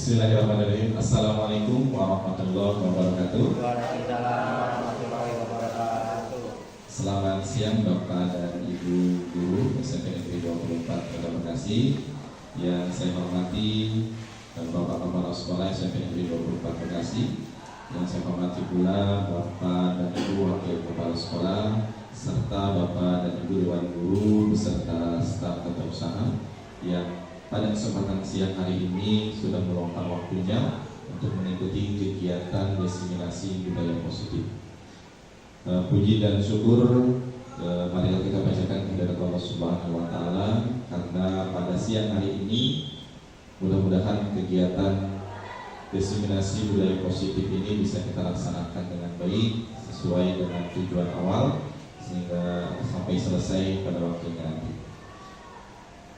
Bismillahirrahmanirrahim. Assalamualaikum warahmatullahi wabarakatuh. Waalaikumsalam warahmatullahi wabarakatuh. Selamat siang Bapak dan Ibu Guru SMP Negeri 24 Kota Bekasi. Yang saya hormati Bapak Kepala Sekolah SMP Negeri 24 Bekasi. Yang saya hormati pula Bapak dan Ibu Wakil Kepala Sekolah serta Bapak dan Ibu Dewan Guru beserta staf tata usaha yang pada kesempatan siang hari ini sudah meluangkan waktunya untuk mengikuti kegiatan diseminasi budaya positif. Puji dan syukur marilah kita bacakan kehadirat Allah Subhanahu wa Ta'ala, karena pada siang hari ini mudah-mudahan kegiatan diseminasi budaya positif ini bisa kita laksanakan dengan baik sesuai dengan tujuan awal sehingga sampai selesai pada waktunya nanti.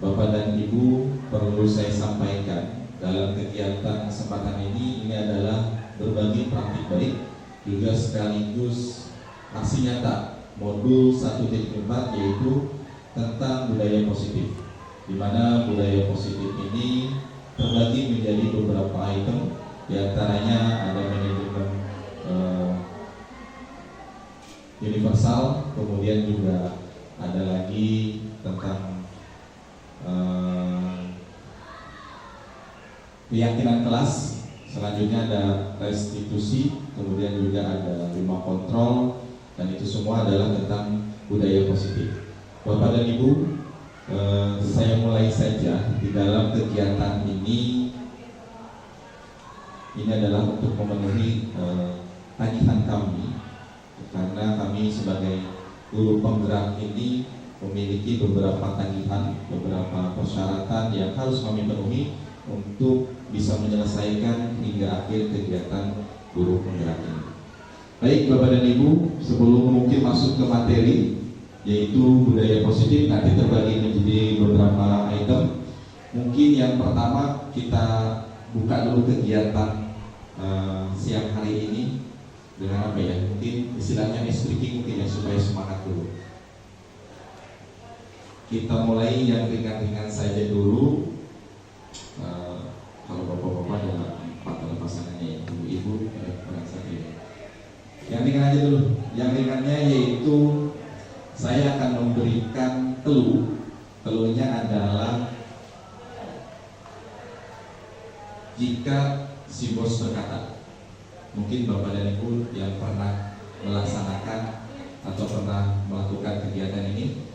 Bapak dan Ibu, perlu saya sampaikan dalam kegiatan kesempatan ini adalah berbagi praktik baik juga sekaligus aksi nyata modul 1.4, yaitu tentang budaya positif, di mana budaya positif ini terbagi menjadi beberapa item, diantaranya ada manajemen universal, kemudian juga ada lagi tentang keyakinan kelas, selanjutnya ada restitusi, kemudian juga ada 5 kontrol, dan itu semua adalah tentang budaya positif. Bapak dan Ibu, saya mulai saja di dalam kegiatan ini adalah untuk memenuhi tagihan kami, karena kami sebagai guru penggerak ini memiliki beberapa tagihan, beberapa persyaratan yang harus kami penuhi untuk bisa menyelesaikan hingga akhir kegiatan guru penggerak ini. Baik Bapak dan Ibu, sebelum mungkin masuk ke materi yaitu budaya positif, nanti terbagi menjadi beberapa item. Mungkin yang pertama kita buka dulu kegiatan siang hari ini dengan apa ya? Mungkin istilahnya speaking mungkin ya, supaya semangat dulu. Kita mulai yang ringan-ringan saja dulu. Kalau bapak-bapak ada 4 pasangannya, ibu-ibu kurang satu ya. Yang ringan aja dulu. Yang ringannya yaitu saya akan memberikan clue. Clue-nya adalah jika si bos berkata. Mungkin bapak dan ibu yang pernah melaksanakan atau pernah melakukan kegiatan ini,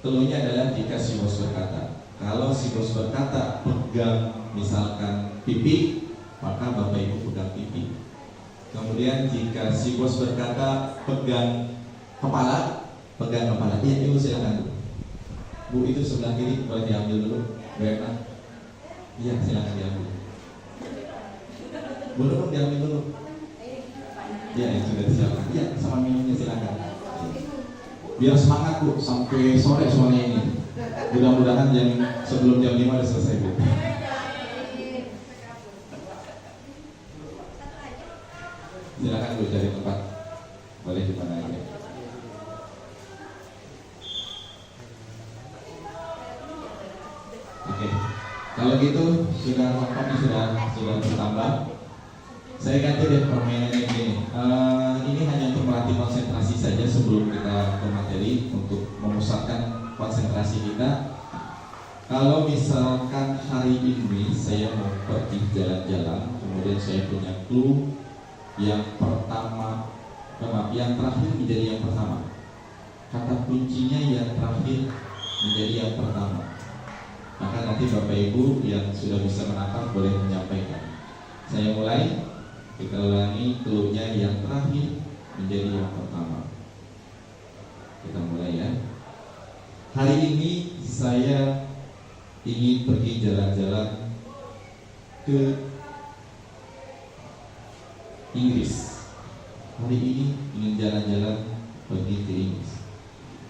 clue-nya adalah jika si bos berkata. Kalau si bos berkata pegang misalkan pipi, maka bapak ibu pegang pipi. Kemudian jika si bos berkata pegang kepala, pegang kepala. Iya ibu silakan. Bu itu sebelah kiri boleh diambil dulu. Baiklah. Iya silakan diambil. Boleh diambil dulu. Iya sudah disiapkan. Iya sama minumnya silakan. Biar semangat Bu sampai sore soalnya ini. Mudah-mudahan sebelum jam 5 sudah selesai Bu. Silakan Bu cari tempat. Boleh di mana aja. Oke. Kalau gitu sudah lengkap, sudah bertambah. Saya ganti deh permainannya gini. Ini hanya untuk melatih konsentrasi saja sebelum kita ke materi, untuk memusatkan konsentrasi kita. Kalau misalkan hari ini saya mau pergi jalan-jalan, kemudian saya punya clue yang pertama, yang terakhir menjadi yang pertama. Kata kuncinya yang terakhir menjadi yang pertama. Maka nanti Bapak Ibu yang sudah bisa menangkap boleh menyampaikan. Saya mulai. Kita ulangi, clue-nya yang terakhir menjadi yang pertama. Kita mulai ya. Hari ini saya ingin pergi jalan-jalan ke Inggris. Hari ini ingin jalan-jalan pergi ke Inggris.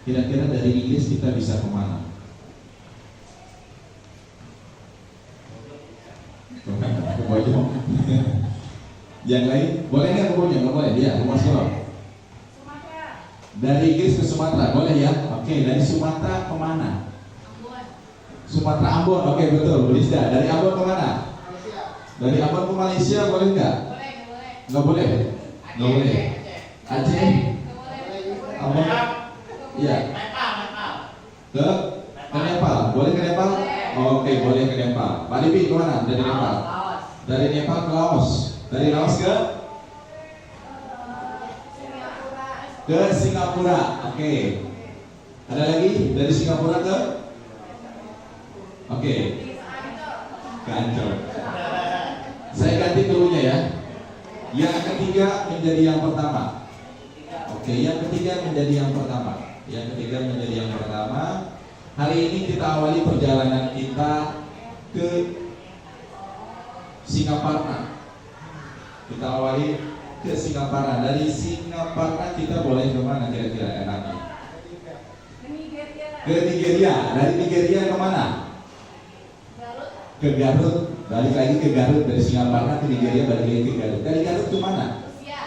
Kira-kira dari Inggris kita bisa kemana? Ke Bojong. Yang lain boleh nggak ke Bojong? Nggak boleh, dia rumah sekolah. Dari Inggris ke Sumatera boleh ya? Oke, dari Sumatera kemana? Sumatera Ambon, oke betul, Bu Rizda. Dari Ambon kemana? Dari Ambon ke Malaysia boleh nggak? Boleh, boleh. Nggak boleh? Nggak boleh. Aceh? Ambon? Iya. Ke Nepal? Boleh ke Nepal? Oke, boleh ke Nepal. Pak Lipi kemana? Dari Nepal? Dari Nepal ke Laos. Dari Laos ke? Ke Singapura. Oke. Ada lagi? Dari Singapura ke? Oke. Ke Ancol. Saya ganti dulunya ya. Yang ketiga menjadi yang pertama. Oke, yang ketiga menjadi yang pertama. Yang ketiga menjadi yang pertama. Hari ini kita awali perjalanan kita ke Singaparna. Kita awali ke Singaparna. Dari Singaparna kita boleh kemana kira-kira enaknya? Ke Nigeria. Dari Nigeria kemana? Ke Garut. Balik lagi ke Garut. Dari Singaparna ke Nigeria, balik lagi ke Garut. Dari Garut ke mana?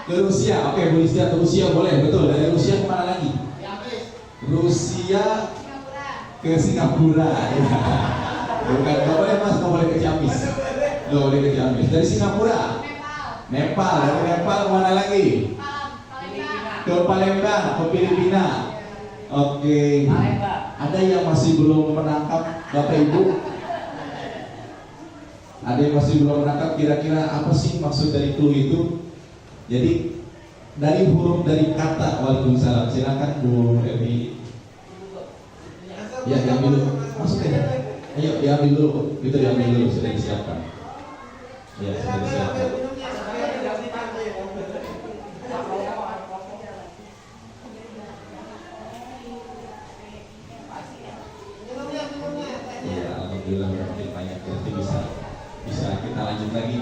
Ke Rusia. Oke, Rusia ke Rusia boleh, betul. Dari Rusia kemana lagi? Rusia ke Singapura. Bukan, nggak boleh mas, nggak boleh ke Ciamis. Nggak boleh ke Ciamis. Dari Singapura, Nepal. Dari Nepal kemana lagi? Ke Palembang, ke Filipina. Oke. Ada yang masih belum menangkap Bapak Ibu? Ada yang masih belum menangkap kira-kira apa sih maksud dari clue itu? Jadi dari huruf dari kata. Waalaikumsalam. Silakan Bu Evi. Ya, diambil dulu. Masuknya. Ayo diambil dulu. Itu diambil dulu, sudah disiapkan. Ya, sudah disiapkan. Ya, alhamdulillah berarti banyak. Berarti bisa kita lanjut lagi.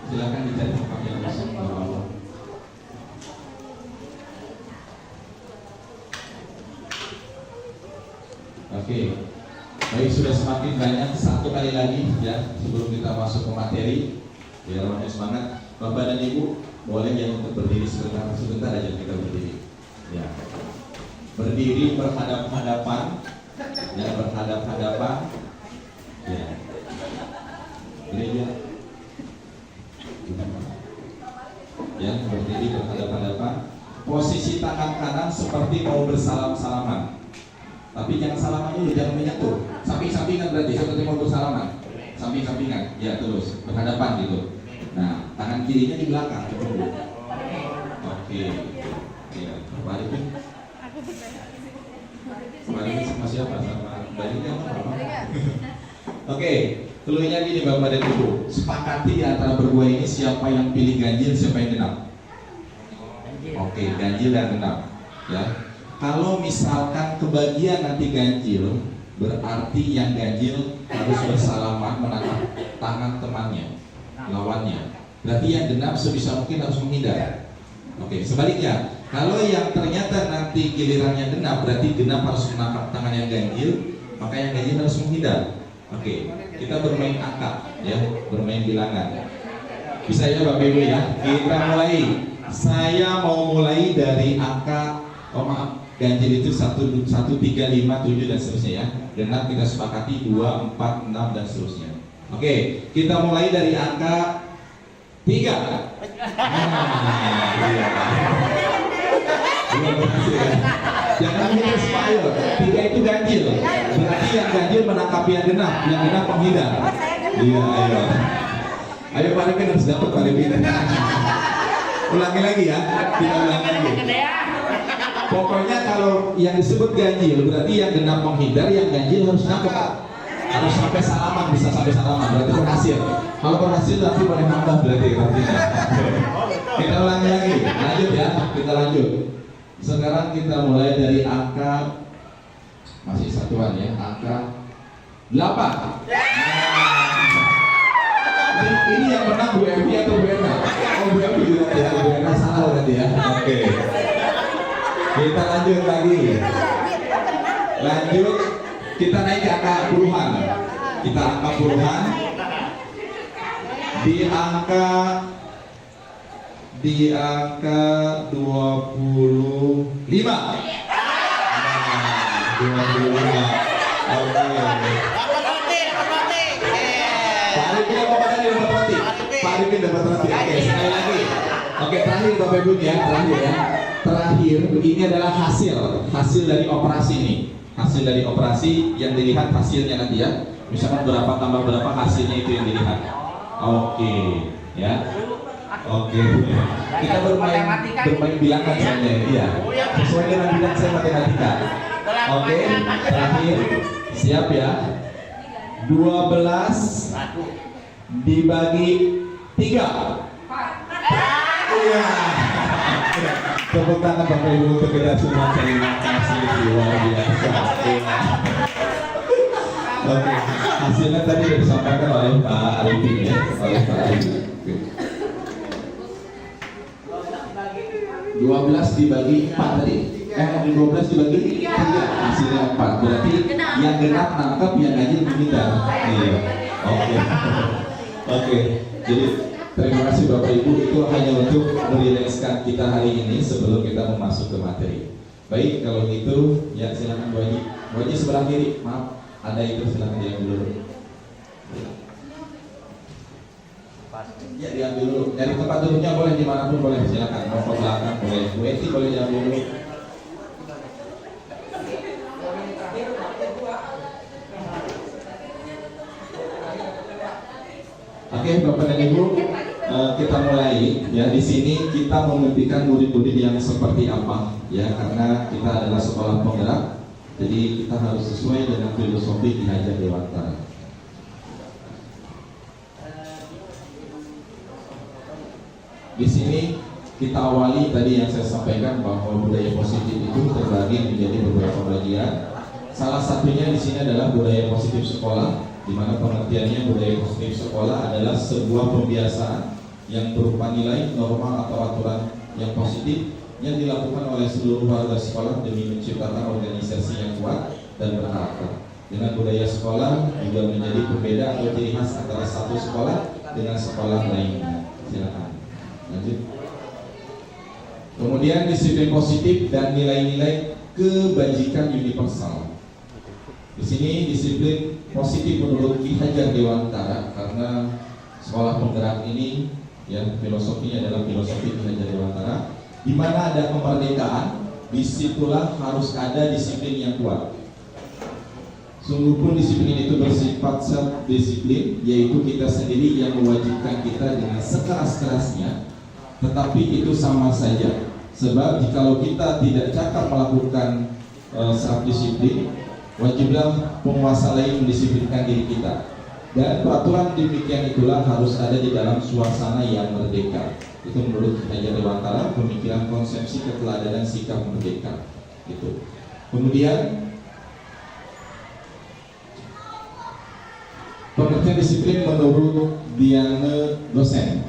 Silakan dicari tempat yang kosong. Oke, baik, sudah semakin banyak. Satu kali lagi ya sebelum kita masuk ke materi, biar orang semangat. Bapak dan Ibu boleh yang untuk berdiri sebentar aja kita berdiri. Ya, berdiri berhadap-hadapan, ya berhadap-hadapan. Ya, gereja. Ya, berdiri berhadap-hadapan. Posisi tangan kanan seperti mau bersalam-salaman. Tapi jangan salaman dulu, jangan menyatu. Samping-sampingan berarti seperti mau bersalaman. Samping-sampingan, ya terus berhadapan gitu. Nah, tangan kirinya di belakang. Oke. Ya, balikin. Balikin sama siapa? Sama baliknya apa? Oke, cluenya gini Bapak dan Ibu. Sepakati antara berdua ini siapa yang pilih ganjil, siapa yang genap. Oke, ganjil dan genap. Ya. Kalau misalkan kebagian nanti ganjil, berarti yang ganjil harus bersalaman menatap tangan temannya, lawannya. Berarti yang genap sebisa mungkin harus menghindar. Oke, sebaliknya, kalau yang ternyata nanti gilirannya genap, berarti genap harus menatap tangan yang ganjil, maka yang ganjil harus menghindar. Oke, kita bermain angka, ya, bermain bilangan. Bisa ya Bapak Ibu ya? Kita mulai. Saya mau mulai dari angka, ganjil itu 1, 3, 5, 7 dan seterusnya ya. Genap kita sepakati 2, 4, 6 dan seterusnya. Oke, kita mulai dari angka 3. Belum berhasil ya. Jangan mikir spiral. 3 itu ganjil. Berarti yang ganjil menangkap yang genap menghindar. Iya, ayo. Ayo Pak Ripin harus dapat Pak Ripin. Ulangi lagi ya. Kita ulangi lagi. Pokoknya kalau yang disebut ganjil berarti yang genap menghindar, yang ganjil harus nangkep. Harus sampai salaman, bisa sampai salaman berarti berhasil. Kalau berhasil nanti boleh nambah berarti artinya. Kita ulangi lagi, lanjut ya, kita lanjut. Sekarang kita mulai dari angka masih satuan ya, angka 8. Ini yang menang Bu Evi atau Bu Ena? Oh Bu Evi juga ya, Bu Ena salah berarti ya. Oke. Kita lanjut lagi. Lanjut, kita naik ke angka puluhan. Kita angka puluhan. Di angka 25. 25. Oke. Pak Arif ingin dapat transit. Oke, sekali lagi. Oke, terakhir Bapak Ibu ya, terakhir ya. Terakhir, ini adalah hasil dari operasi ini. Hasil dari operasi yang dilihat hasilnya nanti ya. Misalkan berapa tambah berapa hasilnya itu yang dilihat. Oke, ya. Oke. Kita bermain bilangan sebenarnya, iya. Sesuai dengan bidang saya matematika. Oke, terakhir. Siap ya. 12 dibagi 3. Iya. Tepuk tangan Bapak Ibu untuk kita semua. Terima kasih luar biasa. Iya. Oke, hasilnya tadi sudah disampaikan oleh Pak Arifin ya, oleh Pak Arifin. 12 dibagi 4 tadi. 12 dibagi 3 hasilnya 4. Berarti yang genap nangkep, yang ganjil pindah. Iya. Oke. Oke. Jadi terima kasih Bapak Ibu, itu hanya untuk merilekskan kita hari ini sebelum kita masuk ke materi. Baik, kalau gitu ya silakan Bu Haji. Bu Haji sebelah kiri, maaf. Ada itu silakan diambil dulu. Ya diambil dulu. Dari tempat duduknya boleh dimanapun boleh, silakan. Mau ke belakang boleh. Bu Eti boleh diambil dulu. Oke, Bapak dan Ibu, kita mulai ya. Di sini kita membuktikan murid-murid yang seperti apa ya, karena kita adalah sekolah penggerak. Jadi kita harus sesuai dengan filosofi Ki Hajar Dewantara. Di sini kita awali tadi yang saya sampaikan bahwa budaya positif itu terbagi menjadi beberapa bagian. Salah satunya di sini adalah budaya positif sekolah, di mana pengertiannya budaya positif sekolah adalah sebuah pembiasaan yang berupa nilai, norma atau aturan yang positif yang dilakukan oleh seluruh warga sekolah demi menciptakan organisasi yang kuat dan berkarakter. Dengan budaya sekolah juga menjadi pembeda atau ciri khas antara satu sekolah dengan sekolah lainnya. Silakan lanjut. Kemudian disiplin positif dan nilai-nilai kebajikan universal. Di sini disiplin positif menurut Ki Hajar Dewantara, karena sekolah penggerak ini ya filosofinya adalah filosofi Ki Hajar Dewantara. Di mana ada kemerdekaan, disitulah harus ada disiplin yang kuat. Sungguh pun disiplin itu bersifat self-disiplin, yaitu kita sendiri yang mewajibkan kita dengan sekeras-kerasnya. Tetapi itu sama saja, sebab jikalau kita tidak cakap melakukan self-disiplin, wajiblah penguasa lain mendisiplinkan diri kita. Dan peraturan demikian itulah harus ada di dalam suasana yang merdeka. Itu menurut Ki Hajar Dewantara, pemikiran konsepsi keteladanan sikap merdeka. Gitu. Kemudian pengertian disiplin menurut Diane Dosen.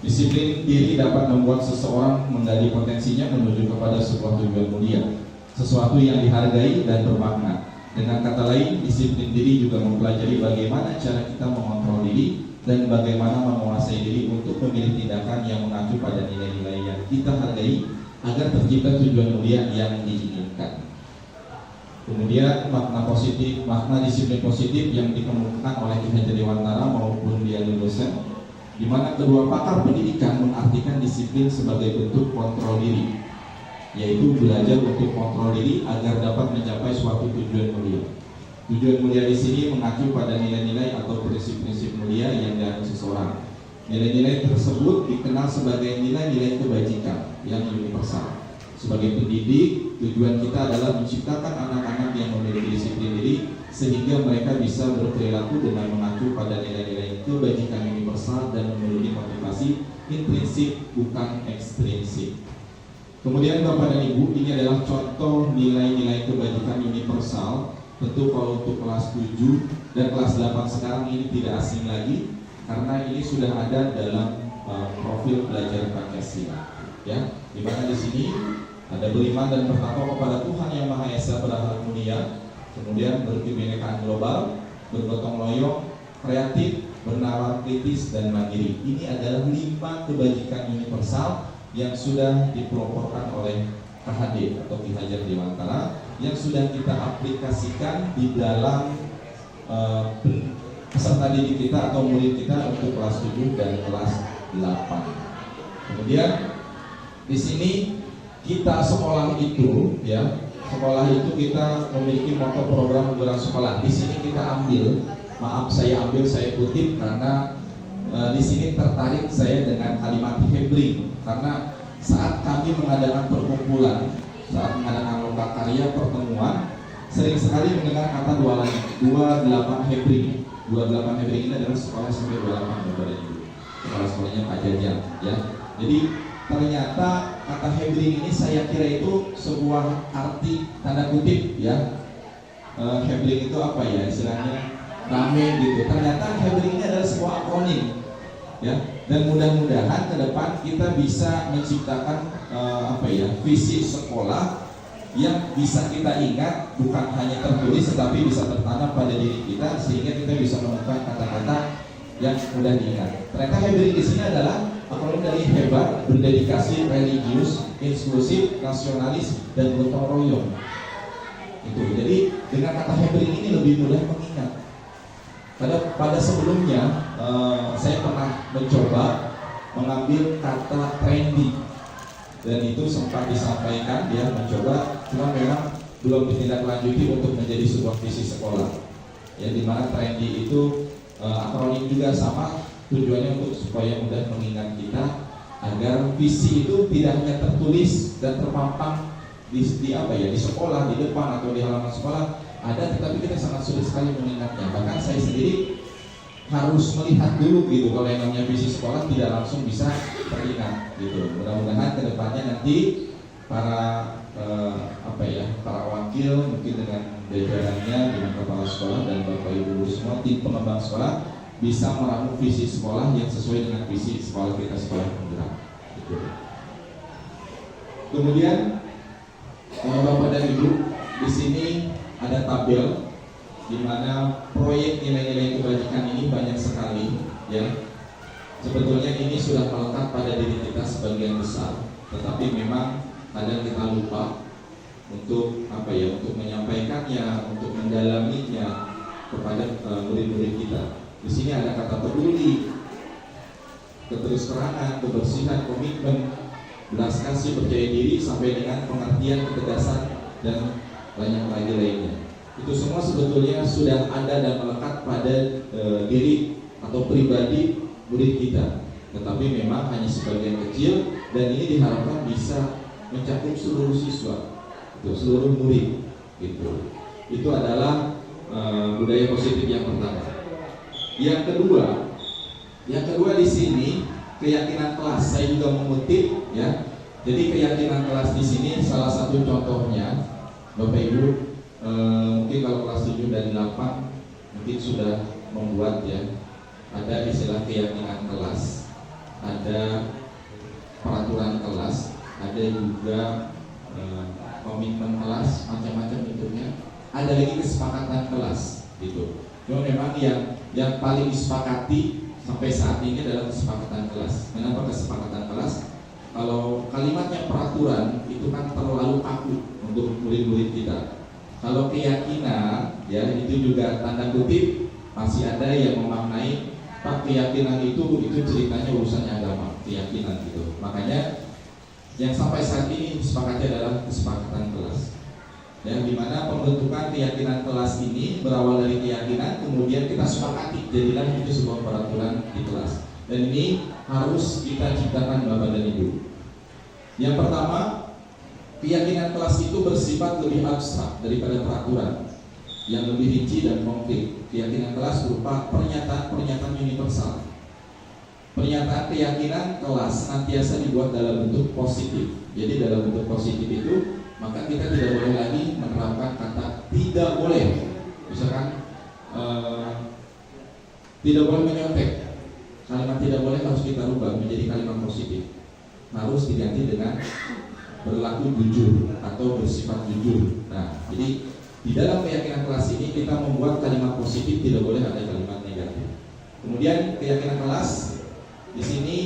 Disiplin diri dapat membuat seseorang menggali potensinya menuju kepada sebuah tujuan mulia, sesuatu yang dihargai dan bermakna. Dengan kata lain, disiplin diri juga mempelajari bagaimana cara kita mengontrol diri dan bagaimana menguasai diri untuk memilih tindakan yang mengacu pada nilai-nilai yang kita hargai agar tercipta tujuan mulia yang diinginkan. Kemudian makna positif, makna disiplin positif yang dikemukakan oleh Ki Hajar Dewantara maupun Diane Dosen, di mana kedua pakar pendidikan mengartikan disiplin sebagai bentuk kontrol diri, yaitu belajar untuk kontrol diri agar dapat mencapai suatu tujuan mulia. Tujuan mulia di sini mengacu pada nilai-nilai atau prinsip-prinsip mulia yang dianut seseorang. Nilai-nilai tersebut dikenal sebagai nilai-nilai kebajikan yang universal. Sebagai pendidik, tujuan kita adalah menciptakan anak-anak yang memiliki disiplin diri sehingga mereka bisa berperilaku dengan mengacu pada nilai-nilai kebajikan universal dan memiliki motivasi intrinsik bukan ekstrinsik. Kemudian Bapak dan Ibu, ini adalah contoh nilai-nilai kebajikan universal. Tentu kalau untuk kelas 7 dan kelas 8 sekarang ini tidak asing lagi, karena ini sudah ada dalam profil belajar Pancasila. Ya, di mana di sini ada beriman dan bertakwa kepada Tuhan Yang Maha Esa berakhlak mulia, kemudian berkebinekaan global, bergotong royong, kreatif, bernalar kritis dan mandiri. Ini adalah 5 kebajikan universal yang sudah dipeloporkan oleh KHD atau Ki Hajar Dewantara, yang sudah kita aplikasikan di dalam peserta didik kita atau murid kita untuk kelas 7 dan kelas 8. Kemudian di sini kita sekolah itu kita memiliki moto program unggulan sekolah. Di sini kita ambil, saya kutip karena di sini tertarik saya dengan kalimat Hebring, karena saat kami mengadakan perkumpulan, saat mengadakan lomba karya pertemuan, sering sekali mendengar kata 28 Hebring. 28 Hebring ini adalah sekolah SMP 28 Bapak dan Ibu. Sekolah-sekolahnya Pak Jajang, ya. Jadi ternyata kata Hebring ini saya kira itu sebuah arti tanda kutip, ya. Hebring itu apa ya istilahnya, rame gitu. Ternyata Hebring ini adalah sebuah akronim, ya. Dan mudah-mudahan ke depan kita bisa menciptakan visi sekolah yang bisa kita ingat, bukan hanya tertulis tetapi bisa tertanam pada diri kita sehingga kita bisa menemukan kata-kata yang mudah diingat. Ternyata Hebring di sini adalah akronim dari hebat, berdedikasi, religius, inklusif, nasionalis, dan gotong royong. Itu. Jadi dengan kata Hebring ini lebih mudah mengingat. Pada sebelumnya saya pernah mencoba mengambil kata trendy, dan itu sempat disampaikan dia mencoba, cuma memang belum ditindaklanjuti untuk menjadi sebuah visi sekolah. Ya, dimana trendy itu akronim juga sama, tujuannya untuk supaya mudah mengingat kita agar visi itu tidak hanya tertulis dan terpampang di sekolah, di depan atau di halaman sekolah ada, tetapi kita sangat sulit sekali mengingatnya. Bahkan saya sendiri harus melihat dulu gitu, kalau yang namanya visi sekolah tidak langsung bisa teringat gitu. Mudah-mudahan kedepannya nanti para para wakil mungkin dengan jajarannya, dengan kepala sekolah dan bapak ibu semua tim pengembang sekolah bisa meramu visi sekolah yang sesuai dengan visi sekolah kita, sekolah penggerak gitu. Kemudian bapak dan ibu, di sini ada tabel di mana proyek nilai-nilai kebajikan ini banyak sekali, ya. Sebetulnya ini sudah melekat pada diri kita sebagian besar, tetapi memang kadang kita lupa untuk untuk menyampaikannya, untuk mendalaminya kepada murid-murid kita. Di sini ada kata peduli, keterus-terangan, kebersihan, komitmen, belas kasih, percaya diri, sampai dengan pengertian, ketegasan, dan banyak lagi lainnya. Itu semua sebetulnya sudah ada dan melekat pada diri atau pribadi murid kita, tetapi memang hanya sebagian kecil, dan ini diharapkan bisa mencakup seluruh siswa, seluruh murid gitu. Itu adalah budaya positif yang pertama. Yang kedua di sini keyakinan kelas. Saya juga mengutip, ya. Jadi keyakinan kelas di sini salah satu contohnya, Bapak Ibu, mungkin kalau kelas 7 dan 8 mungkin sudah membuat, ya, ada istilah keyakinan kelas, ada peraturan kelas, ada juga komitmen kelas, macam-macam bentuknya, ada lagi kesepakatan kelas gitu. Cuma memang yang paling disepakati sampai saat ini adalah kesepakatan kelas. Kenapa kesepakatan kelas? Kalau kalimatnya peraturan itu kan terlalu kaku untuk murid-murid kita. Kalau keyakinan, ya, itu juga tanda kutip masih ada yang memaknai Pak, keyakinan itu ceritanya urusannya agama, keyakinan gitu. Makanya yang sampai saat ini disepakati adalah kesepakatan kelas. Dan dimana pembentukan keyakinan kelas ini berawal dari keyakinan, kemudian kita sepakati, jadilah itu sebuah peraturan di kelas. Dan ini harus kita ciptakan Bapak dan Ibu. Yang pertama, keyakinan kelas itu bersifat lebih abstrak daripada peraturan yang lebih rinci dan konkret. Keyakinan kelas berupa pernyataan-pernyataan universal. Pernyataan keyakinan kelas senantiasa dibuat dalam bentuk positif. Jadi dalam bentuk positif itu, maka kita tidak boleh lagi menerapkan kata tidak boleh. Misalkan tidak boleh menyontek. Kalimat tidak boleh harus kita rubah menjadi kalimat positif. Harus diganti dengan berlaku jujur atau bersifat jujur. Nah, jadi di dalam keyakinan kelas ini kita membuat kalimat positif, tidak boleh ada kalimat negatif. Kemudian keyakinan kelas di sini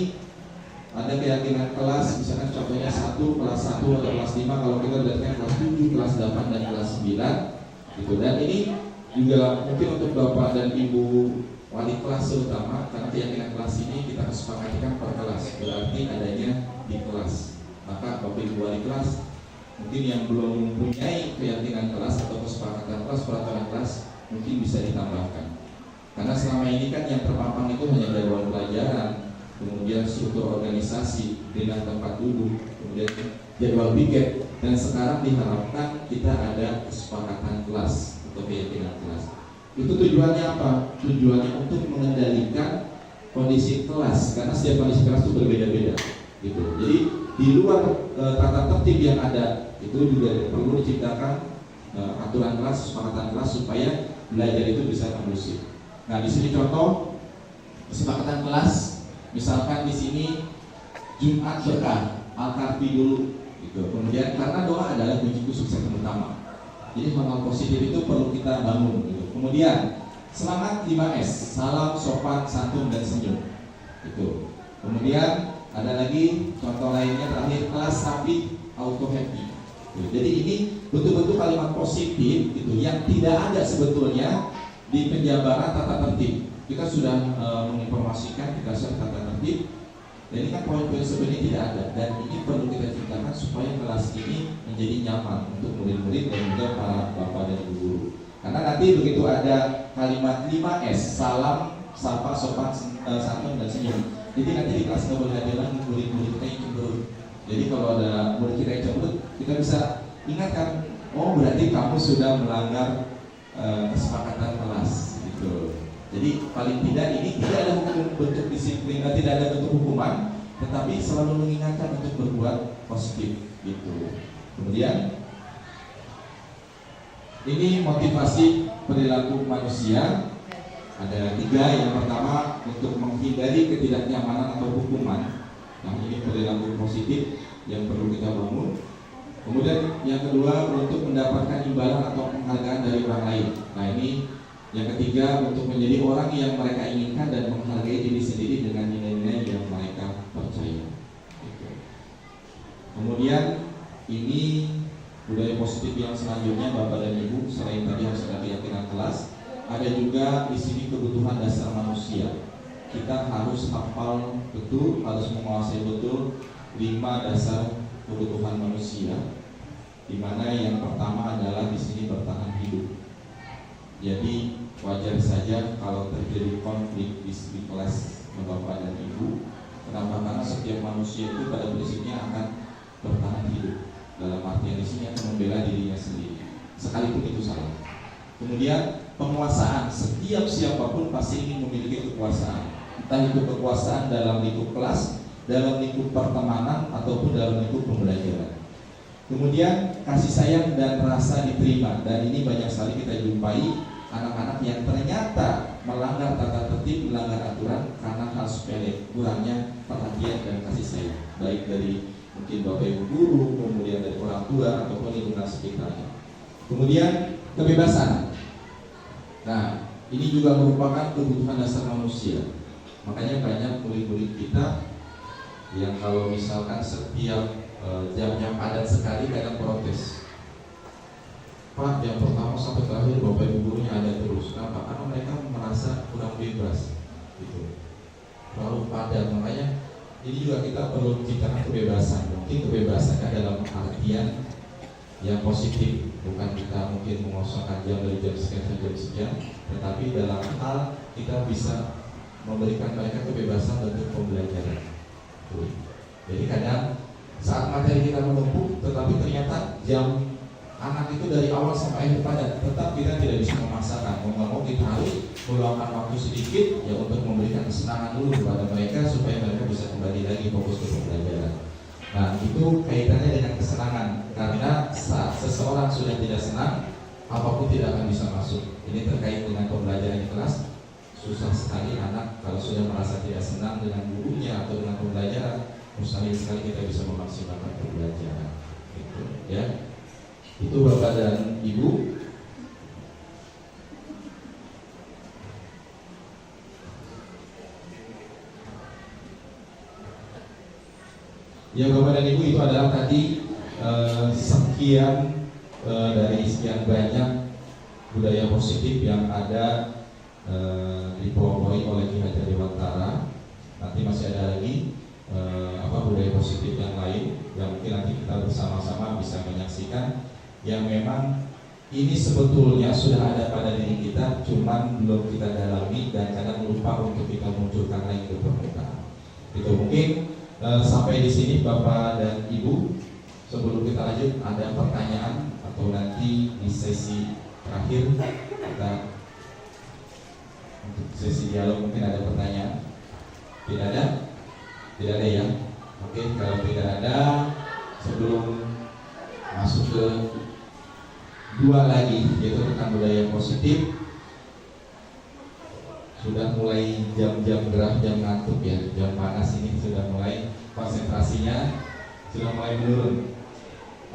ada keyakinan kelas, misalkan contohnya kelas 1 atau kelas 5, kalau kita lihatnya kelas 7, kelas 8 dan kelas 9 gitu. Dan ini juga mungkin untuk Bapak dan Ibu wali kelas terutama, karena keyakinan kelas ini kita kesepakatikan per kelas, berarti adanya di kelas. Maka Bapak Ibu wali kelas mungkin yang belum mempunyai keyakinan kelas atau kesepakatan kelas, peraturan kelas, mungkin bisa ditambahkan. Karena selama ini kan yang terpampang itu hanya jadwal pelajaran, kemudian struktur organisasi, pindah tempat duduk, kemudian jadwal piket, dan sekarang diharapkan kita ada kesepakatan kelas atau keyakinan kelas. Itu tujuannya apa? Tujuannya untuk mengendalikan kondisi kelas, karena setiap kondisi kelas itu berbeda-beda, gitu. Jadi di luar tata tertib yang ada itu juga perlu diciptakan aturan kelas, kesepakatan kelas supaya belajar itu bisa kondusif. Nah, di sini contoh kesepakatan kelas, misalkan di sini Jumat berkah, Al-Karfi dulu, gitu. Kemudian karena doa adalah kunci kesuksesan utama. Jadi hal-hal positif itu perlu kita bangun, gitu. Kemudian semangat 5S, salam, sopan, santun, dan senyum, gitu. Kemudian ada lagi contoh lainnya terakhir, kelas sapi auto happy. Gitu. Jadi ini betul-betul kalimat positif, gitu, yang tidak ada sebetulnya di penjabaran tata tertib. Kita sudah menginformasikan kita sudah tata tertib. Dan ini kan poin-poin sebenarnya tidak ada, dan ini perlu kita ciptakan supaya kelas ini menjadi nyaman untuk murid-murid dan juga para bapak dan ibu guru. Karena nanti begitu ada kalimat 5S, salam, sapa, sopan, santun, dan senyum. Jadi nanti di kelas nggak boleh ada lagi murid-murid kita yang cemberut. Jadi kalau ada murid kita yang cemberut, kita bisa ingatkan, oh berarti kamu sudah melanggar kesepakatan kelas, gitu. Jadi paling tidak ini tidak ada hukum bentuk disiplin, tidak ada bentuk hukuman, tetapi selalu mengingatkan untuk berbuat positif, gitu. Kemudian ini motivasi perilaku manusia. Ada 3. Yang pertama untuk menghindari ketidaknyamanan atau hukuman. Nah, ini perilaku positif yang perlu kita bangun. Kemudian yang kedua untuk mendapatkan imbalan atau penghargaan dari orang lain. Nah, ini yang ketiga untuk menjadi orang yang mereka inginkan dan menghargai diri sendiri dengan nilai-nilai yang mereka percaya. Kemudian ini budaya positif yang selanjutnya Bapak dan Ibu, selain tadi harus ada keyakinan kelas, ada juga di sini kebutuhan dasar manusia. Kita harus hafal betul, harus menguasai betul 5 dasar kebutuhan manusia, di mana yang pertama adalah di sini bertahan hidup. Jadi wajar saja kalau terjadi konflik di kelas Bapak dan Ibu. Kenapa? Karena setiap manusia itu pada prinsipnya akan bertahan hidup. Dalam artian di sini akan membela dirinya sendiri, sekalipun itu salah. Kemudian penguasaan, setiap siapapun pasti ingin memiliki kekuasaan. Entah itu kekuasaan dalam lingkup kelas, dalam lingkup pertemanan, ataupun dalam lingkup pembelajaran. Kemudian kasih sayang dan rasa diterima, dan ini banyak sekali kita jumpai anak-anak yang ternyata melanggar tata tertib, melanggar aturan karena hal sepele, kurangnya perhatian dan kasih sayang, baik dari mungkin bapak ibu guru, kemudian dari orang tua ataupun lingkungan sekitarnya. Kemudian kebebasan. Nah, ini juga merupakan kebutuhan dasar manusia. Makanya banyak murid-murid kita yang kalau misalkan setiap jam-jam padat sekali kadang protes. Pak, yang pertama sampai terakhir bapak ibu gurunya ada terus. Kenapa? Karena mereka merasa kurang bebas, gitu. Terlalu padat. Makanya ini juga kita perlu menciptakan kebebasan. Mungkin kebebasannya dalam artian yang positif, bukan kita mungkin mengosongkan jam dari jam sekian sampai jam sekian, tetapi dalam hal kita bisa memberikan mereka kebebasan untuk pembelajaran. Jadi kadang saat materi kita menumpuk, tetapi ternyata jam anak itu dari awal sampai akhir padat, tetap kita tidak bisa memaksakan. Mau kita harus meluangkan waktu sedikit ya untuk memberikan kesenangan dulu kepada mereka supaya mereka bisa kembali lagi fokus ke pembelajaran. Nah, itu kaitannya dengan kesenangan, karena saat seseorang sudah tidak senang, apapun tidak akan bisa masuk. Ini terkait dengan pembelajaran di kelas. Susah sekali anak kalau sudah merasa tidak senang dengan gurunya atau dengan pembelajaran, mustahil sekali kita bisa memaksimalkan pembelajaran. Gitu, ya. Itu Bapak dan Ibu. Ya Bapak dan Ibu, itu adalah tadi sekian dari sekian banyak budaya positif yang ada dipelopori oleh Ki Hajar Dewantara. Nanti masih ada lagi budaya positif yang lain yang mungkin nanti kita bersama-sama bisa menyaksikan, yang memang ini sebetulnya sudah ada pada diri kita, cuman belum kita dalami dan kadang lupa untuk kita munculkan lagi ke permukaan. Itu mungkin sampai di sini Bapak dan Ibu. Sebelum kita lanjut, ada pertanyaan atau nanti di sesi terakhir kita untuk sesi dialog mungkin ada pertanyaan? Tidak ada? Tidak ada ya? Oke, kalau tidak ada, sebelum masuk ke dua lagi, yaitu tentang budaya positif, sudah mulai jam-jam gerah, jam ngantuk ya, jam panas ini sudah mulai konsentrasinya sudah mulai menurun.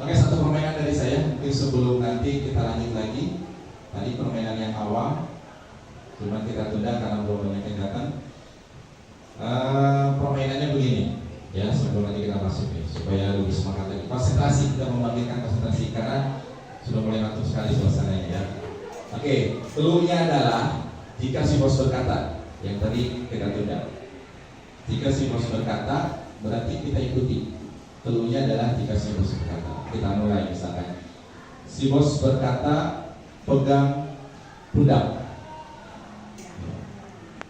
Oke, satu permainan dari saya, mungkin sebelum nanti kita lanjut lagi. Tadi permainan yang awal, cuma kita tunda karena belum banyak yang datang. Permainannya begini, ya sebelum nanti kita masuk nih, supaya lebih semangat lagi. Konsentrasi, kita membangkitkan konsentrasi karena sudah mulai ngantuk sekali suasananya ya. Oke, clue-nya adalah jika si bos berkata, yang tadi kita tunda. Jika si bos berkata, berarti kita ikuti. Clue-nya adalah jika si bos berkata. Kita mulai misalkan. Si bos berkata, pegang pundak.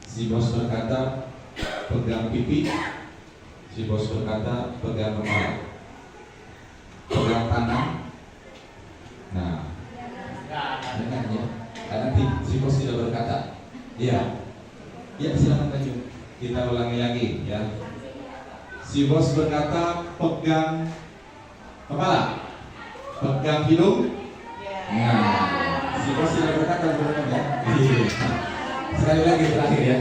Si bos berkata, pegang pipi. Si bos berkata, pegang kepala. Pegang tangan. Nah, dengar ya. Karena si bos tidak berkata. Iya. Ya, silakan lanjut. Kita ulangi lagi ya. Si bos berkata, pegang kepala, pegang hidung. Nah, si bos tidak berkata ya. Sekali lagi terakhir ya.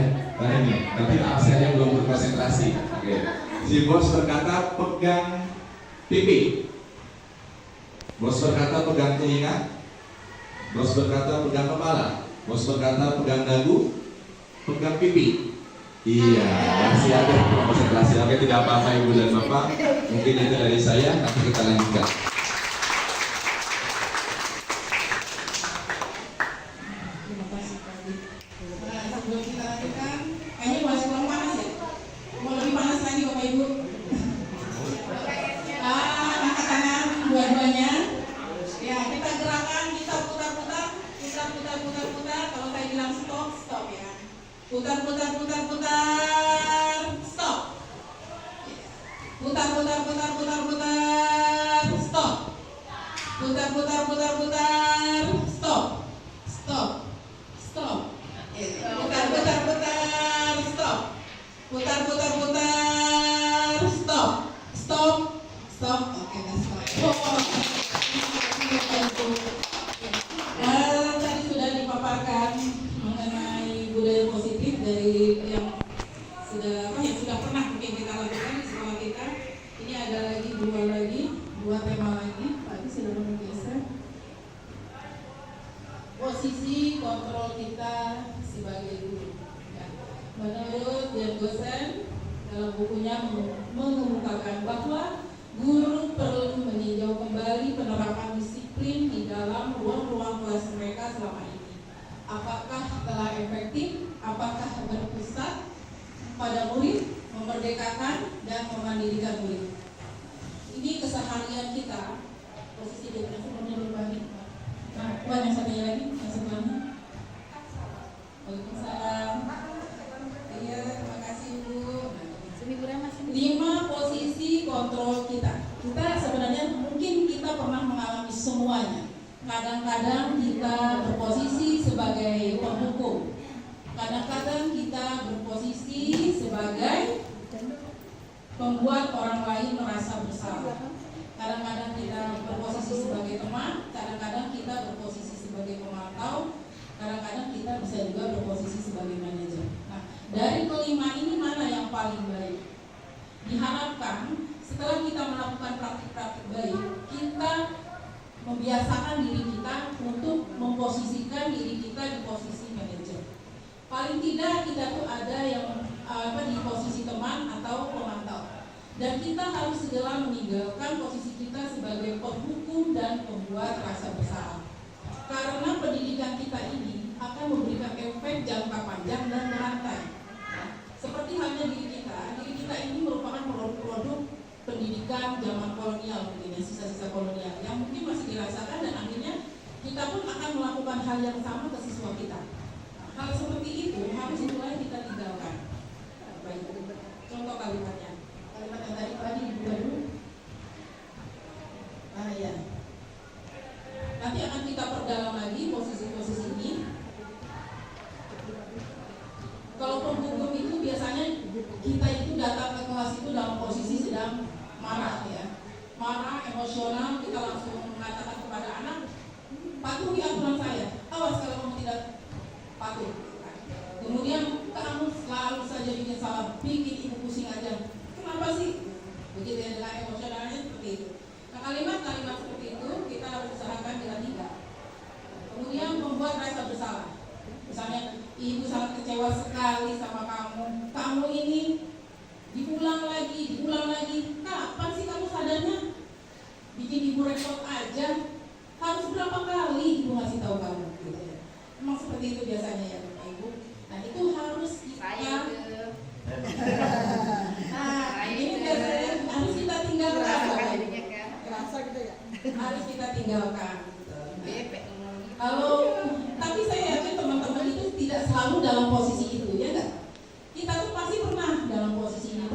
Nanti absennya belum berkonsentrasi. Oke. Si bos berkata, pegang pipi. Bos berkata, pegang telinga. Bos berkata, pegang kepala. Bos berkata, pegang dagu. Pegang pipi. Iya, masih ada konsentrasi. Oke, tidak apa-apa Ibu dan Bapak. Mungkin itu dari saya. Nanti kita lanjutkan. Terima kasih Pak. Sebelum kita lanjutkan, kayaknya masih kurang panas ya. Mau lebih panas lagi Bapak Ibu. Angkat tangan dua-duanya. Ya, kita gerakan, kita putar-putar. Kalau saya bilang stop, stop ya. Putar, stop. Putar, stop. Putar, stop. Stop. Stop. Putar, stop. Putar, stop. Stop. Stop. Oke, stop. Tadi sudah dipaparkan mengenai budaya positif dari yang sudah pernah mungkin kita lakukan di sekolah kita. Ini ada lagi dua tema lagi. Tadi sudah bergeser. Posisi kontrol kita sebagai guru. Ya. Menurut Jan Gosen dalam bukunya mengemukakan bahwa guru perlu meninjau kembali penerapan disiplin di dalam ruang-ruang kelas mereka selama ini. Apakah telah efektif? Apakah berpusat pada murid, memerdekakan dan memandirikan murid? Ini keseharian kita. Posisi depresi menurut Bani. Nah, yang satunya lagi, yang sebelumnya. Waalaikumsalam. Iya, terima kasih Ibu. 5 posisi kontrol kita. Kita sebenarnya mungkin kita pernah mengalami semuanya. Kadang-kadang kita berposisi sebagai penghukum. Kadang-kadang kita berposisi sebagai membuat orang lain merasa bersalah. Kadang-kadang kita berposisi sebagai teman, kadang-kadang kita berposisi sebagai pemantau, kadang-kadang kita bisa juga berposisi sebagai manajer. Nah, dari kelima ini mana yang paling baik? Diharapkan setelah kita melakukan praktik-praktik baik, kita membiasakan diri kita untuk memposisikan diri kita di posisi manajer. Paling tidak kita tuh ada yang di posisi teman atau pemantau. Dan kita harus segera meninggalkan posisi kita sebagai penghukum dan pembuat rasa bersalah. Karena pendidikan kita ini akan memberikan efek jangka panjang dan merantai. Seperti halnya diri kita ini merupakan produk pendidikan zaman kolonial, sisa-sisa kolonial yang mungkin masih dirasakan, dan akhirnya kita pun akan melakukan hal yang sama ke siswa kita. Hal seperti itu harus mulai kita tinggalkan. Baik, contoh kalimatnya. Kalimat yang tadi dibuka dulu. Ya. Nanti akan kita perdalam lagi posisi-posisi ini. Kalau penghukum itu biasanya kita itu datang ke kelas itu dalam posisi sedang marah, ya. Marah, emosional, kita langsung mengatakan kepada anak, patuhi aturan saya. Awas kalau kamu tidak patuh. Kemudian kamu selalu saja bikin salah, bikin ibu pusing aja. Kenapa sih? Begitu ya, dengan emosionalnya seperti itu. Nah, kalimat-kalimat seperti itu kita harus usahakan digantikan. Kemudian membuat rasa bersalah. Misalnya ibu sangat kecewa sekali sama kamu. Kamu ini diulang lagi. Kapan sih kamu sadarnya? Bikin ibu repot aja. Harus berapa kali ibu ngasih tahu kamu? Gitu ya. Emang seperti itu biasanya ya Bapak Ibu. Nah itu harus kita. Ini biasanya harus kita tinggalkan. Harus kita tinggalkan. Kalau tapi saya yakin teman-teman itu tidak selalu dalam posisi itu, ya enggak? Kita tuh pasti pernah dalam posisi ini,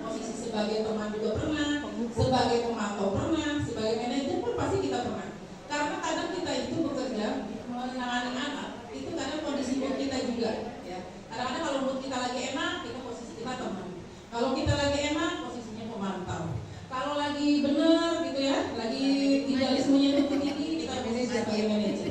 posisi sebagai teman juga pernah, sebagai pemantau pernah, sebagai manajer pun pasti kita pernah. Karena kadang kita itu bekerja menangani anak, itu kadang kondisi mood kita juga, ya. Kadang-kadang kalau mood kita lagi enak, kita posisi kita teman. Kalau kita lagi enak, posisinya pemantau. Kalau lagi benar gitu ya, lagi idealismenya itu tinggi, kita posisi sebagai manajer.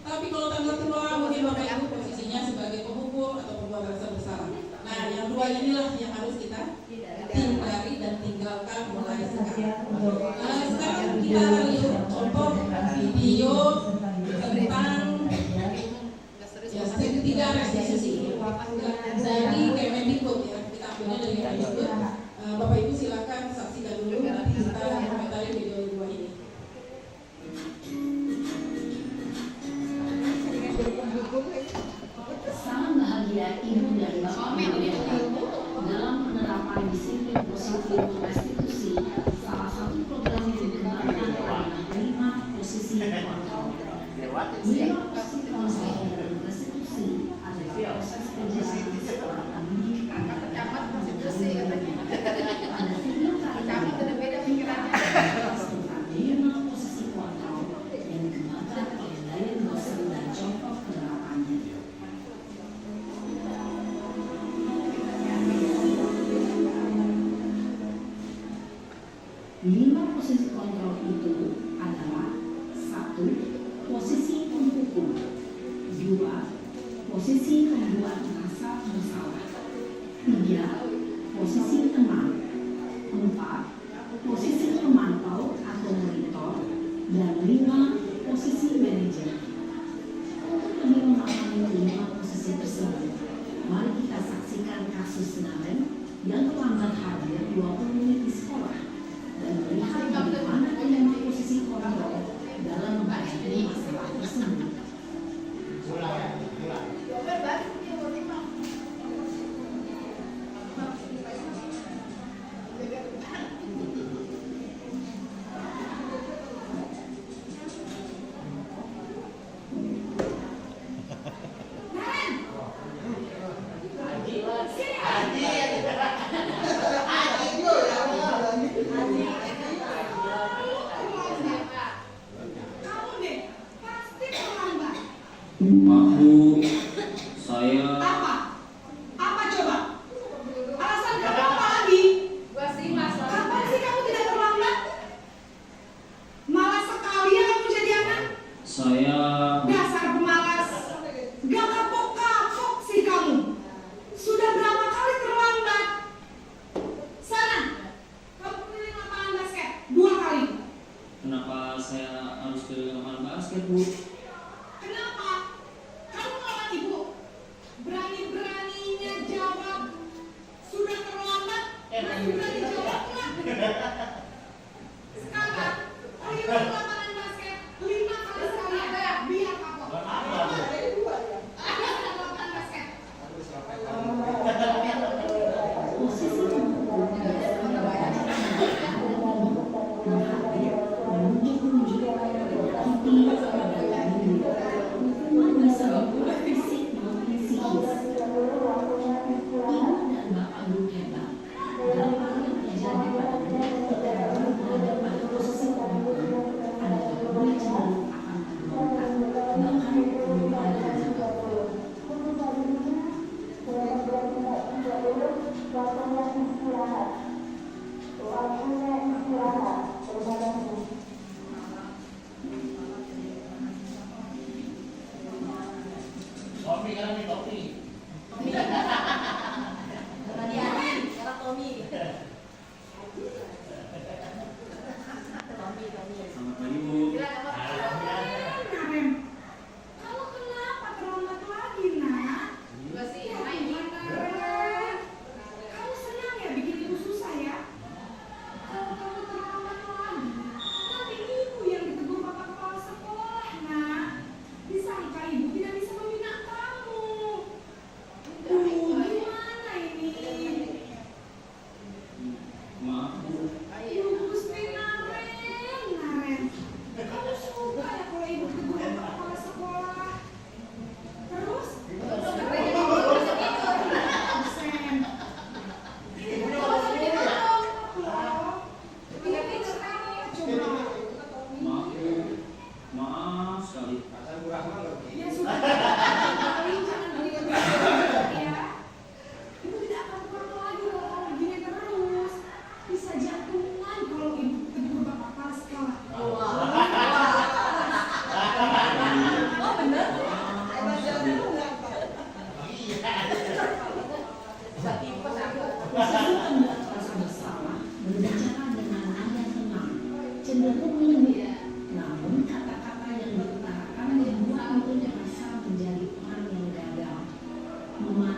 Tapi kalau tanggal tua, mungkin Bapak Ibu posisinya sebagai penghukum atau pembuat rasa bersalah. Nah, yang dua inilah yang harus kita hindari dan tinggalkan mulai sekarang. Sekarang kita akan lihat contoh video tentang segitiga restitusi dari Kemendikbud, ya. Kita ambilnya dari Kemendikbud. Bapak Ibu silakan saksikan dulu, nanti kita komentari video dua ini. Salam bahagia Ibu dan Bapak dalam penerapan disiplin positif restitusi, salah satu program yang dikembangkan adalah 5 posisi kontrol. 5 posisi kontrol dan restitusi adalah proses kerjasama seorang pendidik pada video kali ini tentang 5 posisi kontrol yang dikembangkan oleh daya dosen dan contoh penerapannya. 5 posisi kontrol itu adalah 1. Posisi penghukum, 2. Posisi membuat rasa bersalah, 3. Posisi teman, 4. Posisi pemantau atau monitor, dan 5. Posisi manajer. Untuk lebih memahami 5 posisi tersebut, mari kita saksikan kasus Namen yang terlambat hadir 20 menit di sekolah dan melihat bagaimana 5 posisi kontrol dalam menghadapi masalah tersebut. Aku, saya. Apa coba? Alasan kamu apa lagi? Kapan sih kamu tidak terlambat? Malas sekali ya kamu jadi anak. Saya. Dasar pemalas. Gak kapok-kapok sih kamu. Sudah berapa kali terlambat? Sana, kamu keliling lapangan basket 2 kali. Kenapa saya harus ke lapangan basket, Bu? Kenapa? Kamu ngelawan ibu. Berani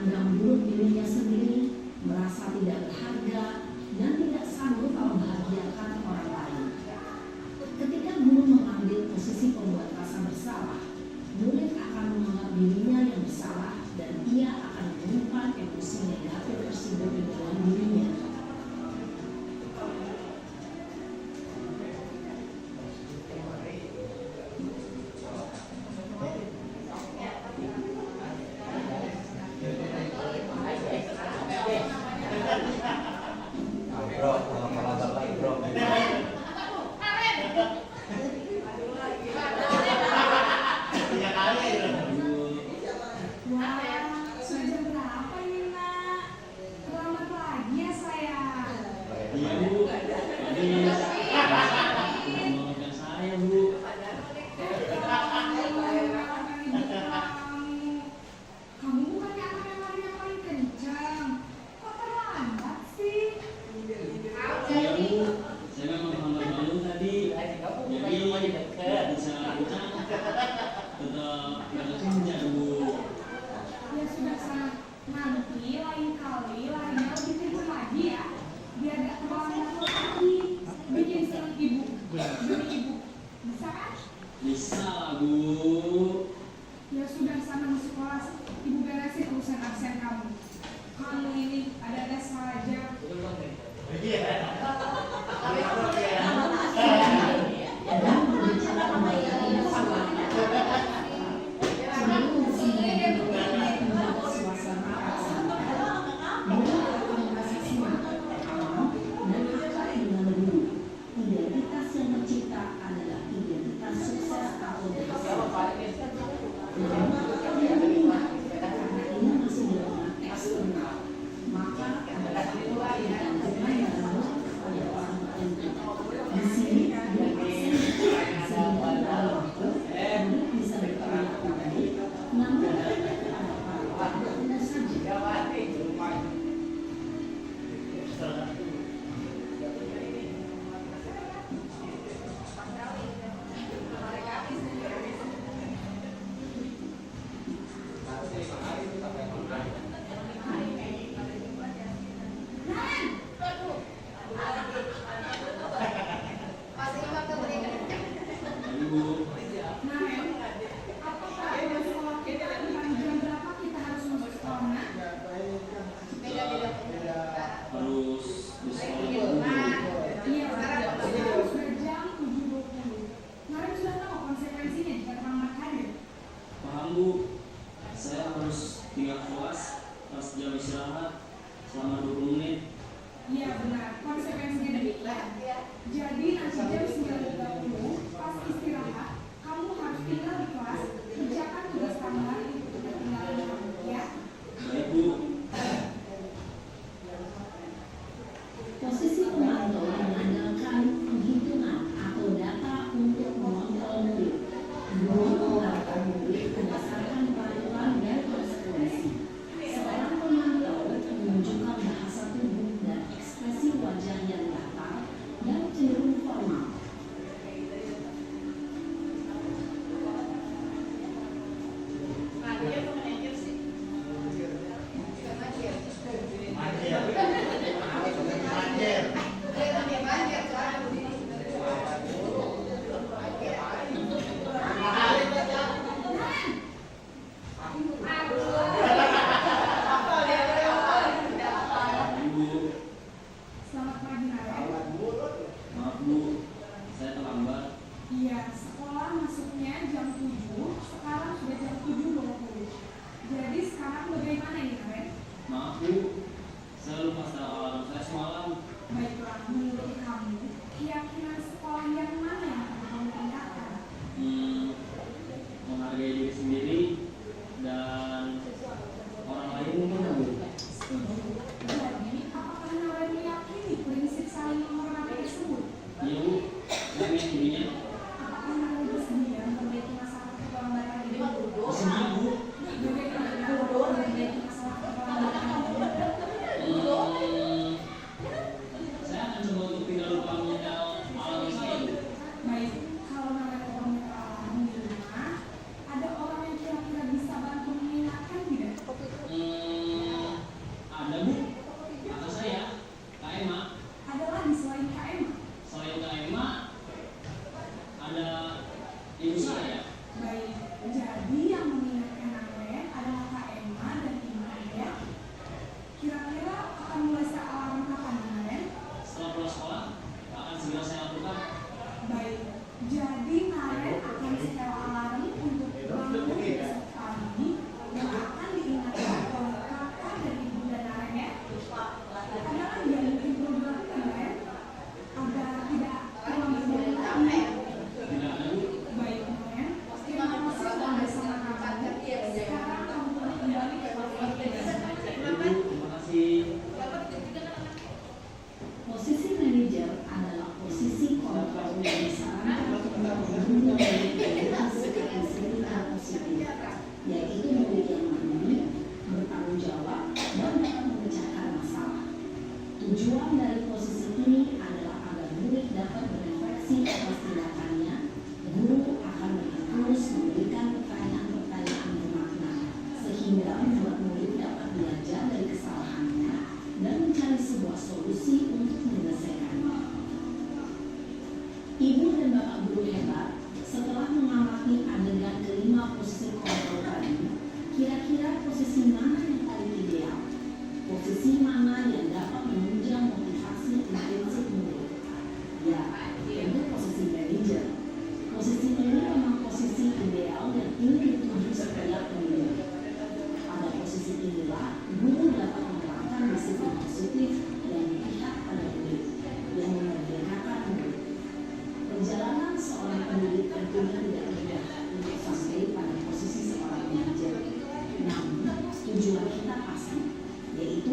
memandang buruk dirinya sendiri, merasa tidak berharga, dan tidak sanggup membahagiakan orang lain. Ketika guru mengambil posisi pembuat rasa bersalah, murid akan menganggap dirinya yang bersalah dan ia akan menyimpan emosi negatif tersebut di dalam dirinya. Bro, apa kabar lagi bro? Wah, sudah jam berapa ini nak? Terlambat lagi ya sayang. Iya Bu, tadi mengamalkan saya Bu. Kamu bukannya anak yang larinya paling kencang. Kok terlambat sih? Iya Bu, saya memang terlambat malu tadi. Jadi tidak bisa ucap, tetap pada kencang Bu. Ya sudah sana. Nanti lain kali larinya lebih kencang lagi ya. Biar gak terlambat lagi. Bikin senang ibu. Demi ibu. Bisa kan? Bisa lah Bu. Ya sudah sana masuk kelas. Ibu beresin urusan absen kamu. Kamu ini ada saja. Identitas yang mencipta adalah identitas sukses atau berhasil. Karena ini masih di ranah eksternal, maka ada faktor yang berpengaruh pada orang lain. Di sini ada aksen sehingga dalam murid bisa berperilaku baik, namun ada faktor saja. Tadi Bu, Nah, apakah ada sekolah kita tentang jam berapa kita harus masuk sekolah? Nak? harus di sekolah Bu. Iya, sekarang sudah jam 7.20. Kemarin sudah tahu konsekuensinya jika terlambat hadir. Paham Bu, saya harus tinggal kelas pas jam istirahat selama 20 menit. Iya benar, konsekuensinya demikian. Jadi nanti jam 9.30 pas istirahat, kamu harus tinggal di kelas, kerjakan tugas tambahan untuk ketinggalan kamu, ya. Baik Bu. Posisi pemantau mengandalkan penghitungan atau data untuk mengontrol murid. Guru mengarahkan murid berdasarkan peraturan dan konsekuensi. Seorang pemantau menunjukkan bahasa tubuh dan ekspresi wajah yang datar dan cenderung formal.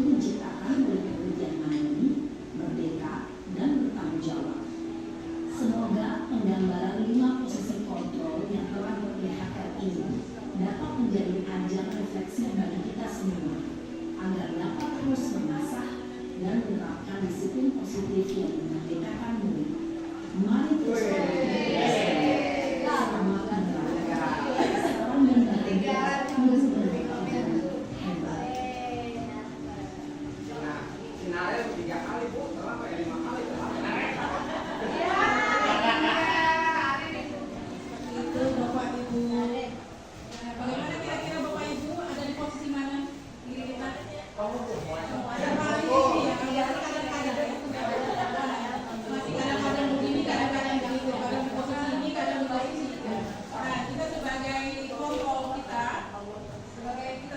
menciptakan murid-murid yang mandiri, merdeka, dan bertanggung jawab. Semoga penggambaran 5 posisi kontrol yang telah diperlihatkan ini dapat menjadi ajang refleksi bagi kita semua, agar dapat terus mengasah dan menerapkan disiplin positif yang memerdekakan murid. Mari terus selamatkan salam dan merdeka terus merdeka hebat. Sinarnya 3 kali Bu, telah kayak 5 kali Itu Bapak Ibu. Nah, bagaimana kira-kira Bapak Ibu ada di posisi mana? Diri kita? Ada paling ini ya, kadang-kadang ya. Masih kadang-kadang begini, kadang-kadang begitu. Kadang di posisi ini, kadang di posisi itu. Nah, kita sebagai kontrol kita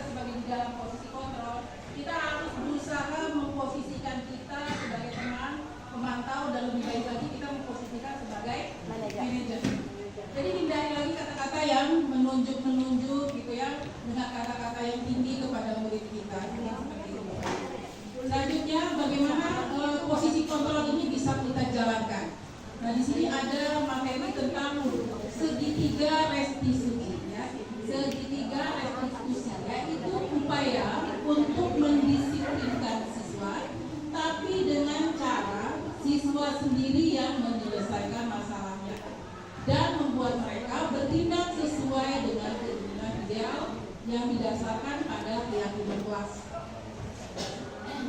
sebagai di dalam posisi kontrol, kita harus berusaha memposisikan kita sebagai teman, pemantau, dan lebih baik lagi kita memposisikan sebagai manajer. Jadi hindari lagi kata-kata yang menunjuk gitu ya, dengan kata-kata yang tinggi kepada murid kita. Seperti itu. Selanjutnya, bagaimana posisi kontrol ini bisa kita jalankan? Nah, di sini ada materi tentang segitiga restitusi, ya. Segitiga restitusi, yaitu upaya untuk mendisiplinkan siswa, tapi dengan cara siswa sendiri yang menyelesaikan masalahnya dan membuat mereka bertindak sesuai dengan keinginan ideal yang didasarkan pada keyakinan kelas.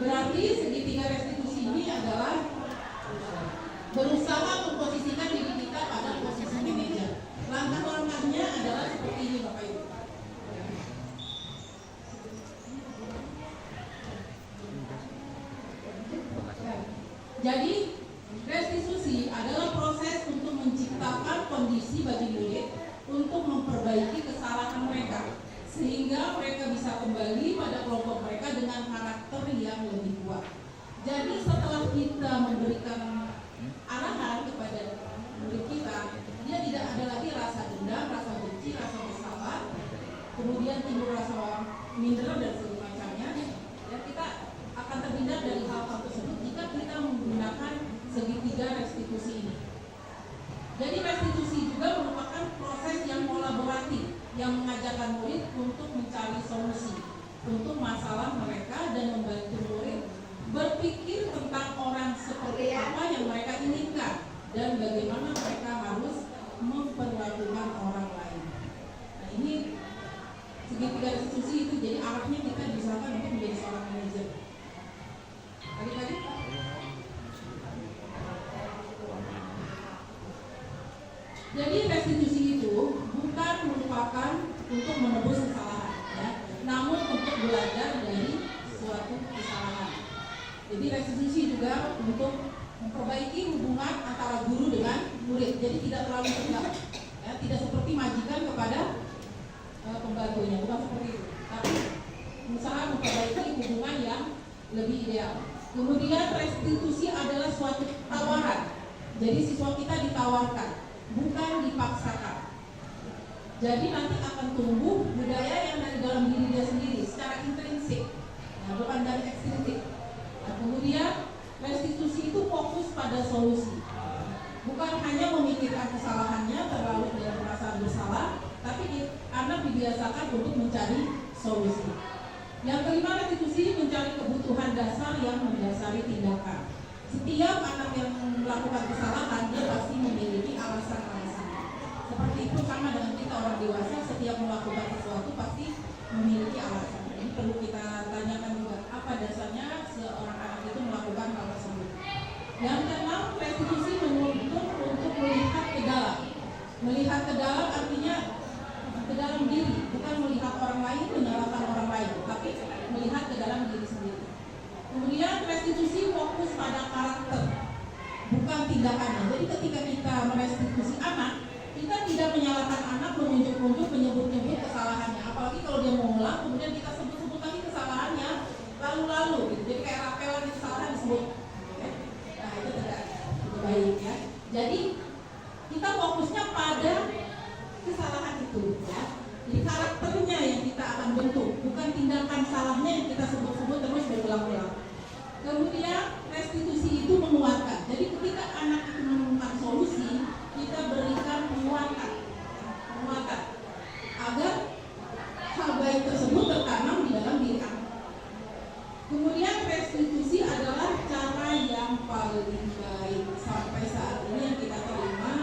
Berarti segitiga restitusi ini adalah berusaha memposisikan diri kita pada posisi manajer. Langkah-langkahnya adalah seperti ini Bapak Ibu. Jadi restitusi adalah proses untuk menciptakan kondisi bagi murid untuk memperbaiki kesalahan mereka, sehingga mereka bisa kembali pada kelompok mereka dengan karakter yang lebih kuat. Jadi setelah kita memberikan arahan kepada murid kita, dia tidak ada lagi rasa dendam, rasa benci, rasa bersalah, kemudian timbul rasa minder dan semacamnya. Dan kita akan terhindar dari hal-hal tersebut jika kita menggunakan segitiga restitusi ini. Jadi restitusi juga merupakan proses yang kolaboratif yang mengajarkan murid untuk mencari solusi untuk masalah mereka dan membantu murid berpikir tentang orang seperti apa yang mereka inginkan dan bagaimana mereka harus memperlakukan orang lain. Nah, ini segitiga restitusi itu jadi arahnya kita diusahakan untuk menjadi seorang manajer. Adik-adik? Jadi restitusi itu bukan merupakan untuk menebus kesalahan, ya, namun untuk belajar dari suatu kesalahan. Jadi restitusi juga untuk memperbaiki hubungan antara guru dengan murid. Jadi tidak terlalu tegang, ya, tidak seperti majikan kepada pembantunya, bukan seperti itu. Tapi berusaha memperbaiki hubungan yang lebih ideal. Kemudian restitusi adalah suatu tawaran. Jadi siswa kita ditawarkan, bukan dipaksakan. Jadi nanti akan tumbuh budaya yang dari dalam diri dia sendiri secara intrinsik, nah, bukan dari ekstrinsik. Nah, kemudian restitusi itu fokus pada solusi, bukan hanya memikirkan kesalahannya terlalu dia merasa bersalah, tapi anak dibiasakan untuk mencari solusi. Yang kelima, restitusi mencari kebutuhan dasar yang mendasari tindakan. Setiap anak yang melakukan kesalahan dia pasti memiliki alasan-alasan. Seperti itu sama dengan kita orang dewasa, setiap melakukan sesuatu pasti memiliki alasan. Ini perlu kita tanyakan juga, apa dasarnya seorang anak itu melakukan hal tersebut. Yang keenam, restitusi menuntut untuk melihat ke dalam. Melihat ke dalam artinya ke dalam diri, bukan melihat orang lain, menyalahkan orang lain, tapi melihat ke dalam diri sendiri. Kemudian restitusi fokus pada karakter, bukan tindakannya. Jadi ketika kita merestitusi anak, kita tidak menyalahkan anak, menunjuk-nunjuk, menyebut-nyebut kesalahannya. Apalagi kalau dia mau ngulang, kemudian kita sebut-sebut lagi kesalahannya lalu-lalu gitu. Jadi kayak rapelan kesalahan disebut. Nah, itu tidak baik ya. Jadi kita fokusnya pada kesalahan itu ya. Jadi karakternya yang kita akan bentuk, bukan tindakan salahnya yang kita sebut-sebut terus berulang-ulang. restitusi itu menguatkan. Jadi ketika anak itu menemukan solusi, kita berikan penguatan agar hal baik tersebut tertanam di dalam diri anak. Kemudian restitusi adalah cara yang paling baik sampai saat ini yang kita terima.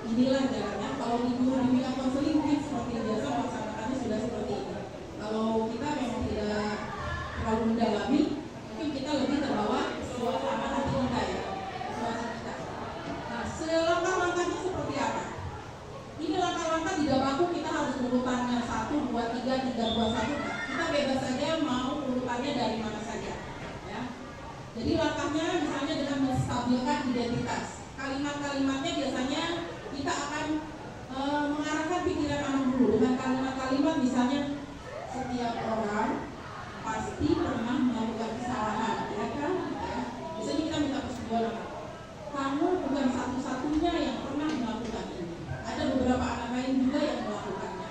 Inilah jalannya. Kalau di bidang konseling mungkin seperti biasa pelaksanaannya sudah seperti ini. Kalau kita memang tidak terlalu mendalami, mungkin kita lebih terbawa suasana hati kita ya, suasana kita. Nah, langkah-langkahnya seperti apa? Ini langkah-langkah tidak baku kita harus urutannya 1, 2, 3, 3, 2, 1. Kita bebas saja mau urutannya dari mana saja. Ya. Jadi langkahnya misalnya dengan menstabilkan identitas. Kalimat-kalimatnya biasanya kita akan mengarahkan pikiran anak dulu dengan kalimat-kalimat misalnya setiap orang pasti pernah melakukan kesalahan, ya kan? Ya. Biasanya kita minta persetujuan anak. Kamu bukan satu-satunya yang pernah melakukan ini. Ada beberapa anak lain juga yang melakukannya.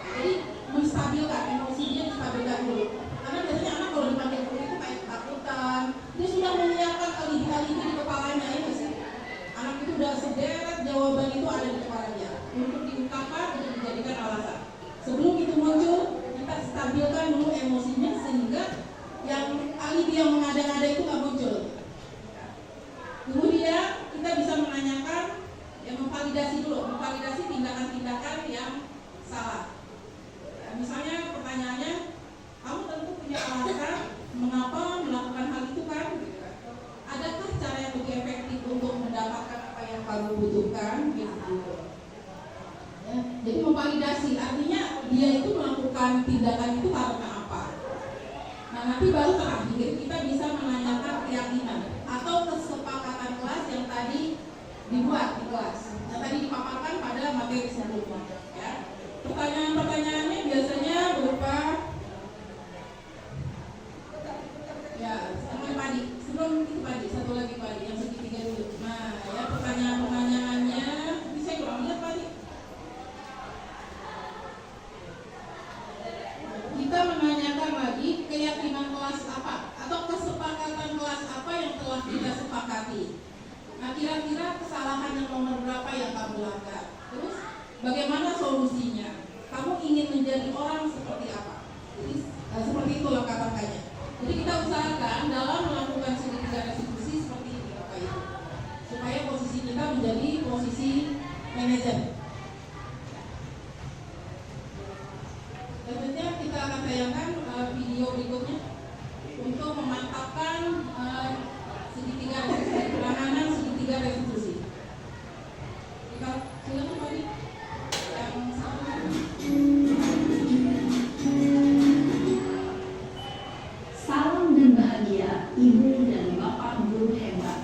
Jadi menstabilkan emosinya, distabilkan dulu. Karena biasanya anak kalau dipanggil dulu itu kayak ketakutan. Dia sudah menyiapkan alibi-alibi di kepalanya, ya nggak sih? Anak itu udah sederet jawaban itu ada di kepalanya untuk diungkapkan, untuk dijadikan alasan. Sebelum itu muncul, kita stabilkan dulu emosinya sehingga yang alibi yang mengada-ngada itu nggak muncul. Kemudian kita bisa menanyakan, ya memvalidasi dulu, memvalidasi tindakan-tindakan yang salah. Ya, misalnya pertanyaannya, kamu tentu punya alasan mengapa melakukan hal itu kan? Gitu kan? Adakah cara yang lebih efektif untuk mendapatkan apa yang kamu butuhkan? Gitu. Ya, jadi memvalidasi artinya dia itu melakukan tindakan itu karena apa? Nah nanti baru terakhir kita bisa menanyakan keyakinan atau kesepakatan kelas yang tadi dibuat di kelas, yang tadi dipaparkan pada materi sebelumnya. Ya. Pertanyaan-pertanyaannya biasanya berupa, ya sampai padi, sebelum itu padi, satu lagi padi yang segitiga dulu. Nah ya pertanyaan-pertanyaannya, ini saya kurang lihat padi. Kita menanyakan lagi keyakinan kelas apa atau kesepakatan kelas apa yang telah kita sepakati. Nah kira-kira kesalahan yang nomor berapa yang kamu langgar? Terus bagaimana solusinya? Kamu ingin menjadi orang seperti apa? Jadi seperti itu langkah-langkahnya. Jadi kita usahakan dalam melakukan segitiga restitusi seperti ini Bapak Ibu, supaya posisi kita menjadi posisi manajer. Selanjutnya kita akan tayangkan video berikutnya untuk memantapkan segitiga restitusi, penanganan segitiga restitusi. Kita silakan Pak Adi. Yang satu. Salam dan bahagia Ibu dan Bapak guru hebat.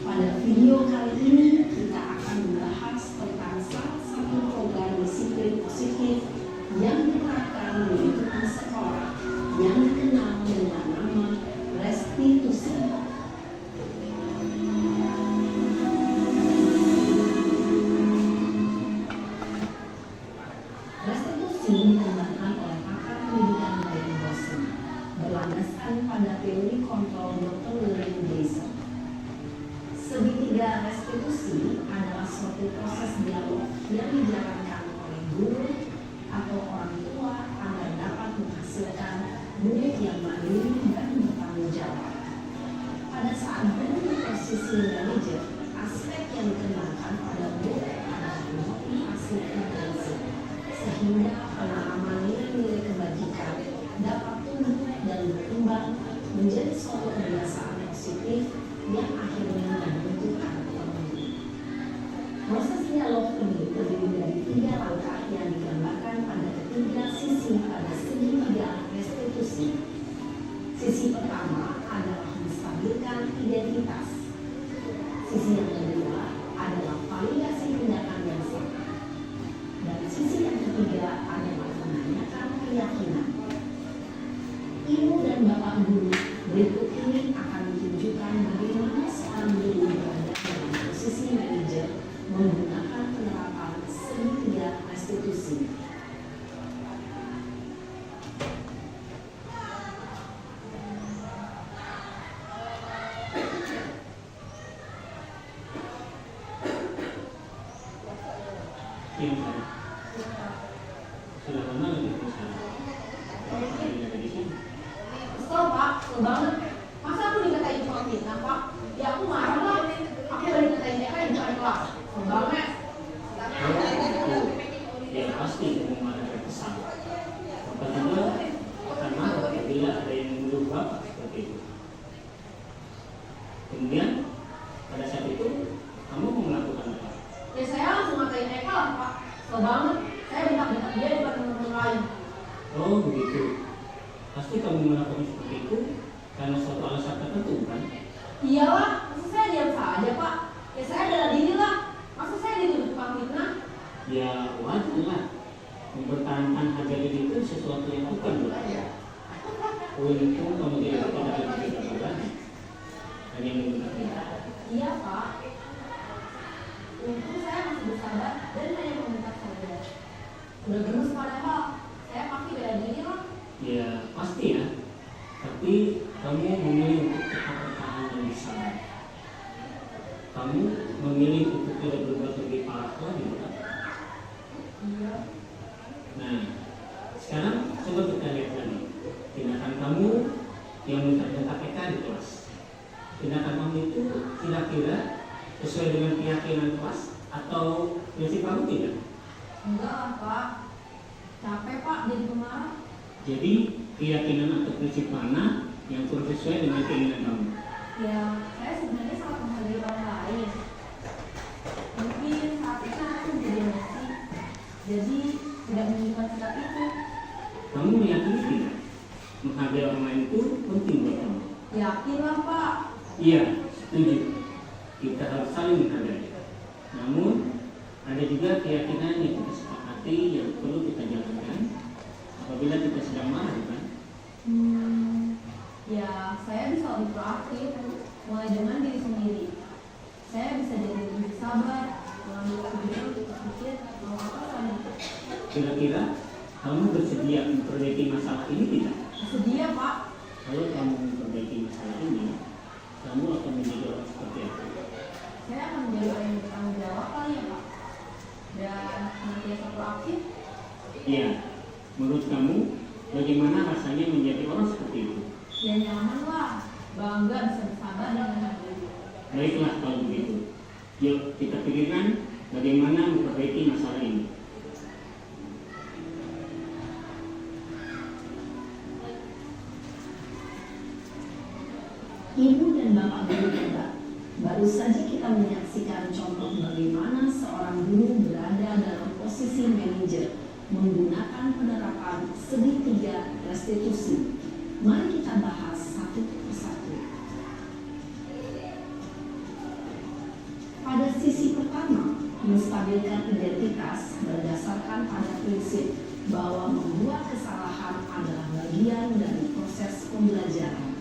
Pada video kali ini kita akan membahas tentang salah satu program disiplin positif yang diterapkan di lingkungan sekolah yang dikenal dengan nama restitusi. Restitusi dikembangkan oleh pakar pendidikan Bayan Boston berlandaskan pada teori kontrol Dr. William Gleason. Segitiga restitusi adalah suatu proses dialog yang dijalankan oleh guru atau orang tua agar dapat menghasilkan murid yang mandiri dan bertanggung jawab. Pada saat guru posisi manajer, aspek yang dikembangkan pada murid adalah motivasi intensif, sehingga pengalaman nilai-nilai kebajikan dapat tumbuh dan berkembang menjadi suatu kebiasaan positif yang akhirnya membentukkan pemilih. Proses dialog ini terdiri dari 3 langkah yang digambarkan pada ketiga sisi pada segitiga restitusi. Sisi pertama adalah menstabilkan identitas. Sisi yang kedua adalah validasi tindakan yang salah. Dan sisi yang ketiga adalah menanyakan keyakinan. Ibu dan Bapak guru, berikut ini akan menunjukkan bagaimana seorang guru berada dalam posisi manajer menggunakan penerapan segitiga restitusi. banget. Masa aku dikatain tukang fitnah, Pak? Ya aku marah lah. Aku udah dikatain TK di depan kelas. Banget. Ya pasti kamu marah terkesan. Bapak juga akan marah apabila ada yang menuduh Bapak seperti itu. Kemudian pada saat itu kamu mau melakukan apa? Ya saya langsung ngatain TK lah, Pak. Banget. Saya bentak-bentak dia di depan teman-teman lain. Oh begitu. Pasti kamu melakukan seperti itu karena suatu alasan tertentu kan? Iyalah, masa saya diam saja, Pak? Ya saya bela diri lah. Masa saya dituduh tukang fitnah? Ya wajar lah. Mempertahankan harga diri itu sesuatu yang bukan berarti. Untung kamu tidak berani. Hanya menggunakan. Iya, Pak. Untung saya masih bersabar dan hanya meminta saja. Udah gemes padahal. Saya pasti bela diri lah. Ya pasti ya. Tapi kamu memilih untuk tetap bertahan dan bersabar. Kamu memilih untuk tidak berbuat lebih parah lagi, bukan? Iya. Nah, sekarang coba kita lihat lagi tindakan kamu yang minta PK di kelas. Tindakan kamu itu kira-kira sesuai dengan keyakinan kelas atau prinsip kamu tidak? Enggak lah, Pak. Capek, Pak, jadi pemarah. Jadi keyakinan atau prinsip mana yang kurang sesuai dengan keinginan kamu? Ya, saya sebenarnya sangat menghargai orang lain. Mungkin saat itu saya menjadi emosi. Jadi tidak menunjukkan sikap itu. Kamu meyakini tidak? Menghargai orang lain itu penting buat kamu. Yakin lah, Pak. Iya, setuju. Kita harus saling menghargai. Namun ada juga keyakinan yang kita sepakati yang perlu kita jalankan apabila kita sedang marah, kan? Ya, saya bisa lebih proaktif, mulai dengan diri sendiri. Saya bisa jadi lebih sabar, mengambil keputusan untuk berpikir mau apa selanjutnya. Kira-kira kamu bersedia memperbaiki masalah ini tidak? Sedia, Pak. Kalau kamu memperbaiki masalah ini, kamu akan menjadi orang seperti apa? Saya akan menjadi orang yang bertanggung jawab kali ya, Pak. Dan senantiasa proaktif. Iya, menurut kamu bagaimana rasanya menjadi orang seperti itu? Ya nyaman lah, bangga bisa bersabar dan menghargai. Baiklah kalau begitu. Yuk kita pikirkan bagaimana memperbaiki masalah ini. Ibu dan Bapak guru hebat, baru saja kita menyaksikan contoh bagaimana seorang guru berada dalam posisi manajer menggunakan penerapan segitiga restitusi. Mari kita bahas satu persatu. Pada sisi pertama, menstabilkan identitas berdasarkan pada prinsip bahwa membuat kesalahan adalah bagian dari proses pembelajaran.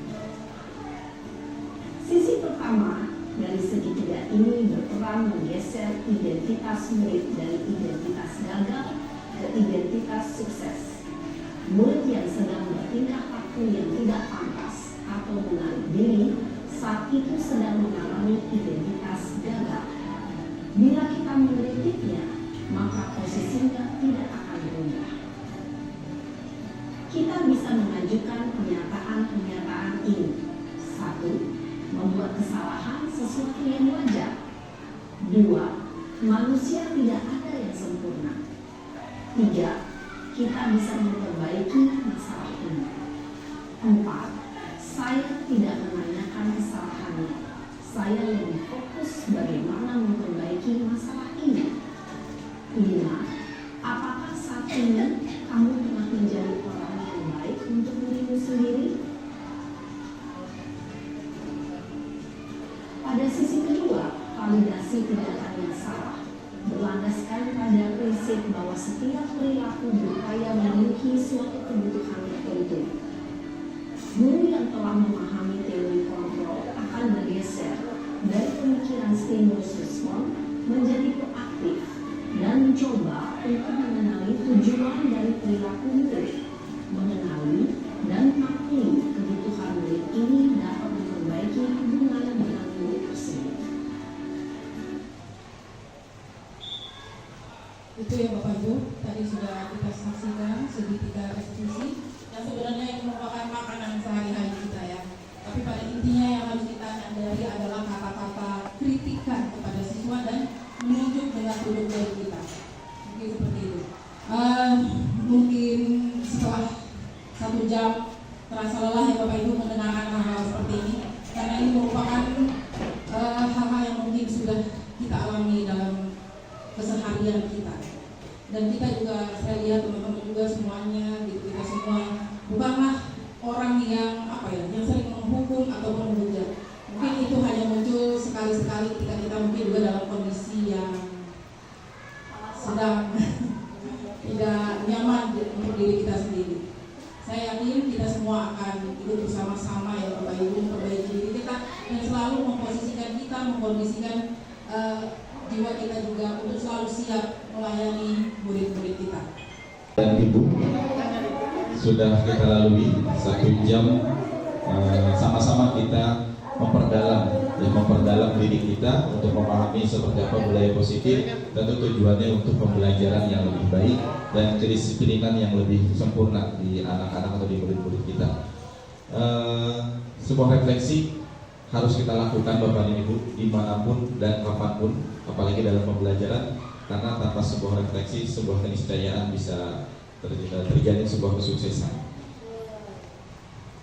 Sisi pertama dari segitiga ini berperan menggeser identitas murid dari identitas gagal ke identitas sukses. Murid yang sedang bertingkah laku yang tidak pantas atau menarik diri saat itu sedang mengalami identitas gagal. Bila kita mengkritiknya, maka posisinya tidak akan berubah. Kita bisa mengajukan pernyataan-pernyataan ini. 1. Membuat kesalahan sesuatu yang wajar. 2. Manusia tidak ada yang sempurna. 3. Kita bisa memperbaiki masalah ini. 4. Saya tidak menanyakan kesalahannya. Saya lebih fokus bagaimana memperbaiki masalah ini. 5. Apakah saat ini kamu telah menjadi orang yang baik untuk dirimu sendiri? Pada sisi kedua, validasi tindakan yang salah berlandaskan pada prinsip bahwa setiap perilaku berupaya memenuhi suatu kebutuhan tertentu. Guru yang telah memahami teori kontrol akan bergeser dari pemikiran stimulus respon menjadi proaktif dan mencoba untuk mengenali tujuan dari perilaku murid, mengenali dan memaklumi kebutuhan murid ini dapat memperbaiki hubungan dengan murid tersebut. Itu ya Bapak Ibu, tadi sudah kita saksikan segitiga restitusi yang sebenarnya ini merupakan makanan sehari-hari kita ya. kritikan kepada siswa dan menunjuk dengan duduk dari kita. Mungkin seperti itu. Mungkin setelah 1 jam terasa lelah ya Bapak Ibu mendengarkan hal-hal seperti ini, karena ini merupakan hal-hal yang mungkin sudah kita alami dalam keseharian kita. Dan kita juga, saya lihat teman-teman juga semuanya, gitu, kita semua bukanlah orang yang yang sering menghukum ataupun menghujat. Mungkin itu hanya muncul sekali-sekali ketika kita mungkin juga dalam kondisi yang sedang tidak nyaman untuk diri kita sendiri. Saya yakin kita semua akan ikut bersama-sama ya Bapak Ibu memperbaiki diri kita dan selalu memposisikan kita, mengkondisikan jiwa kita juga untuk selalu siap melayani murid-murid kita. Dan Ibu, sudah kita lalui 1 jam sama-sama kita memperdalam diri kita untuk memahami seperti apa budaya positif, tentu tujuannya untuk pembelajaran yang lebih baik dan kedisiplinan yang lebih sempurna di anak-anak atau di murid-murid kita. Sebuah refleksi harus kita lakukan Bapak dan Ibu dimanapun dan kapanpun, apalagi dalam pembelajaran, karena tanpa sebuah refleksi, sebuah keniscayaan bisa terjadi sebuah kesuksesan.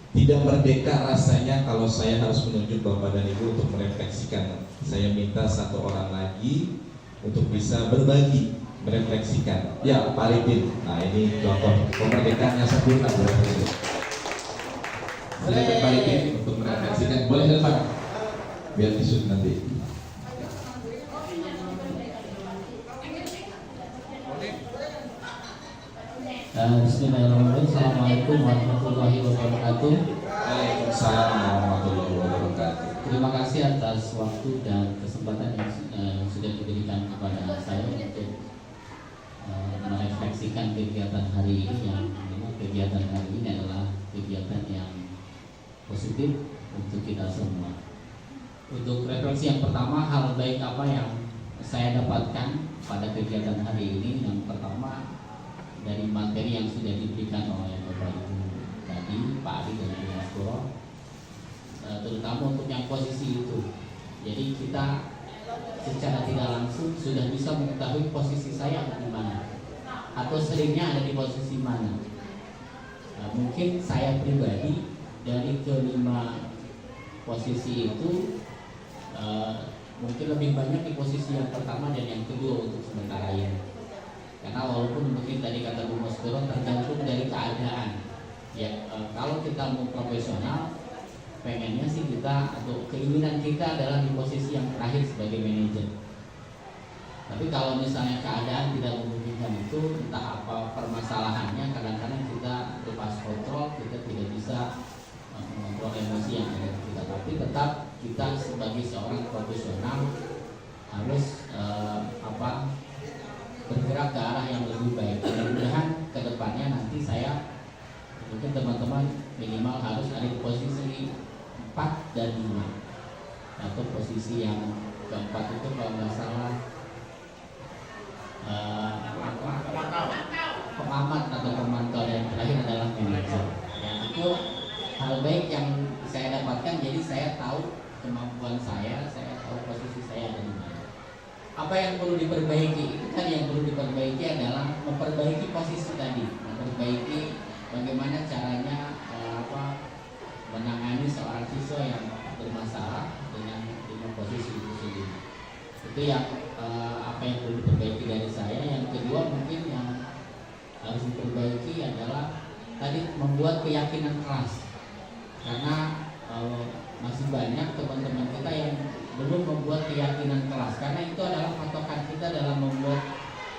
Tidak merdeka rasanya kalau saya harus menunjuk Bapak dan Ibu untuk merefleksikan. Saya minta 1 orang lagi untuk bisa berbagi, merefleksikan. Ya, Pak Arifin. Nah, ini contoh kemerdekaannya sempurna. Silakan Pak Arifin untuk merefleksikan. Boleh Pak? Biar disut nanti. Bismillahirrahmanirrahim. Assalamualaikum warahmatullahi wabarakatuh. Waalaikumsalam warahmatullahi wabarakatuh. Terima kasih atas waktu dan kesempatan yang sudah diberikan kepada saya untuk merefleksikan kegiatan hari ini, yang memang kegiatan hari ini adalah kegiatan yang positif untuk kita semua. Untuk refleksi yang pertama, hal baik apa yang saya dapatkan pada kegiatan hari ini? Yang pertama, dari materi yang sudah diberikan oleh Bapak Ibu tadi, Pak Ali dan Ibu Mas Kuro, terutama untuk yang posisi itu. Jadi kita secara tidak langsung sudah bisa mengetahui posisi saya di mana, atau seringnya ada di posisi mana. Mungkin saya pribadi dari kelima posisi itu mungkin lebih banyak di posisi yang pertama dan yang kedua untuk sementara ini. Karena walaupun mungkin tadi kata Bu Masdoro tergantung dari keadaan. Ya, kalau kita mau profesional, pengennya sih kita atau keinginan kita adalah di posisi yang terakhir sebagai manajer. Tapi kalau misalnya keadaan tidak memungkinkan itu, entah apa permasalahannya, kadang-kadang kita lepas kontrol, kita tidak bisa mengontrol emosi yang ada di kita. Tapi tetap kita sebagai seorang profesional harus bergerak ke arah yang lebih baik. Mudah-mudahan ke depannya nanti saya, mungkin teman-teman minimal harus ada di posisi 4 dan 5, atau posisi yang keempat itu kalau nggak salah pengamat atau pemantau, dan terakhir adalah manajer. Yang itu hal baik yang saya dapatkan. Jadi saya tahu kemampuan saya tahu posisi saya ada di mana. Apa yang perlu diperbaiki? Itu kan yang perlu diperbaiki adalah memperbaiki posisi tadi, memperbaiki bagaimana caranya menangani seorang siswa yang bermasalah dengan posisi itu sendiri. Itu yang apa yang perlu diperbaiki dari saya. Yang kedua mungkin yang harus diperbaiki adalah tadi membuat keyakinan kelas, karena masih banyak teman-teman kita yang belum membuat keyakinan kelas, karena itu adalah patokan kita dalam membuat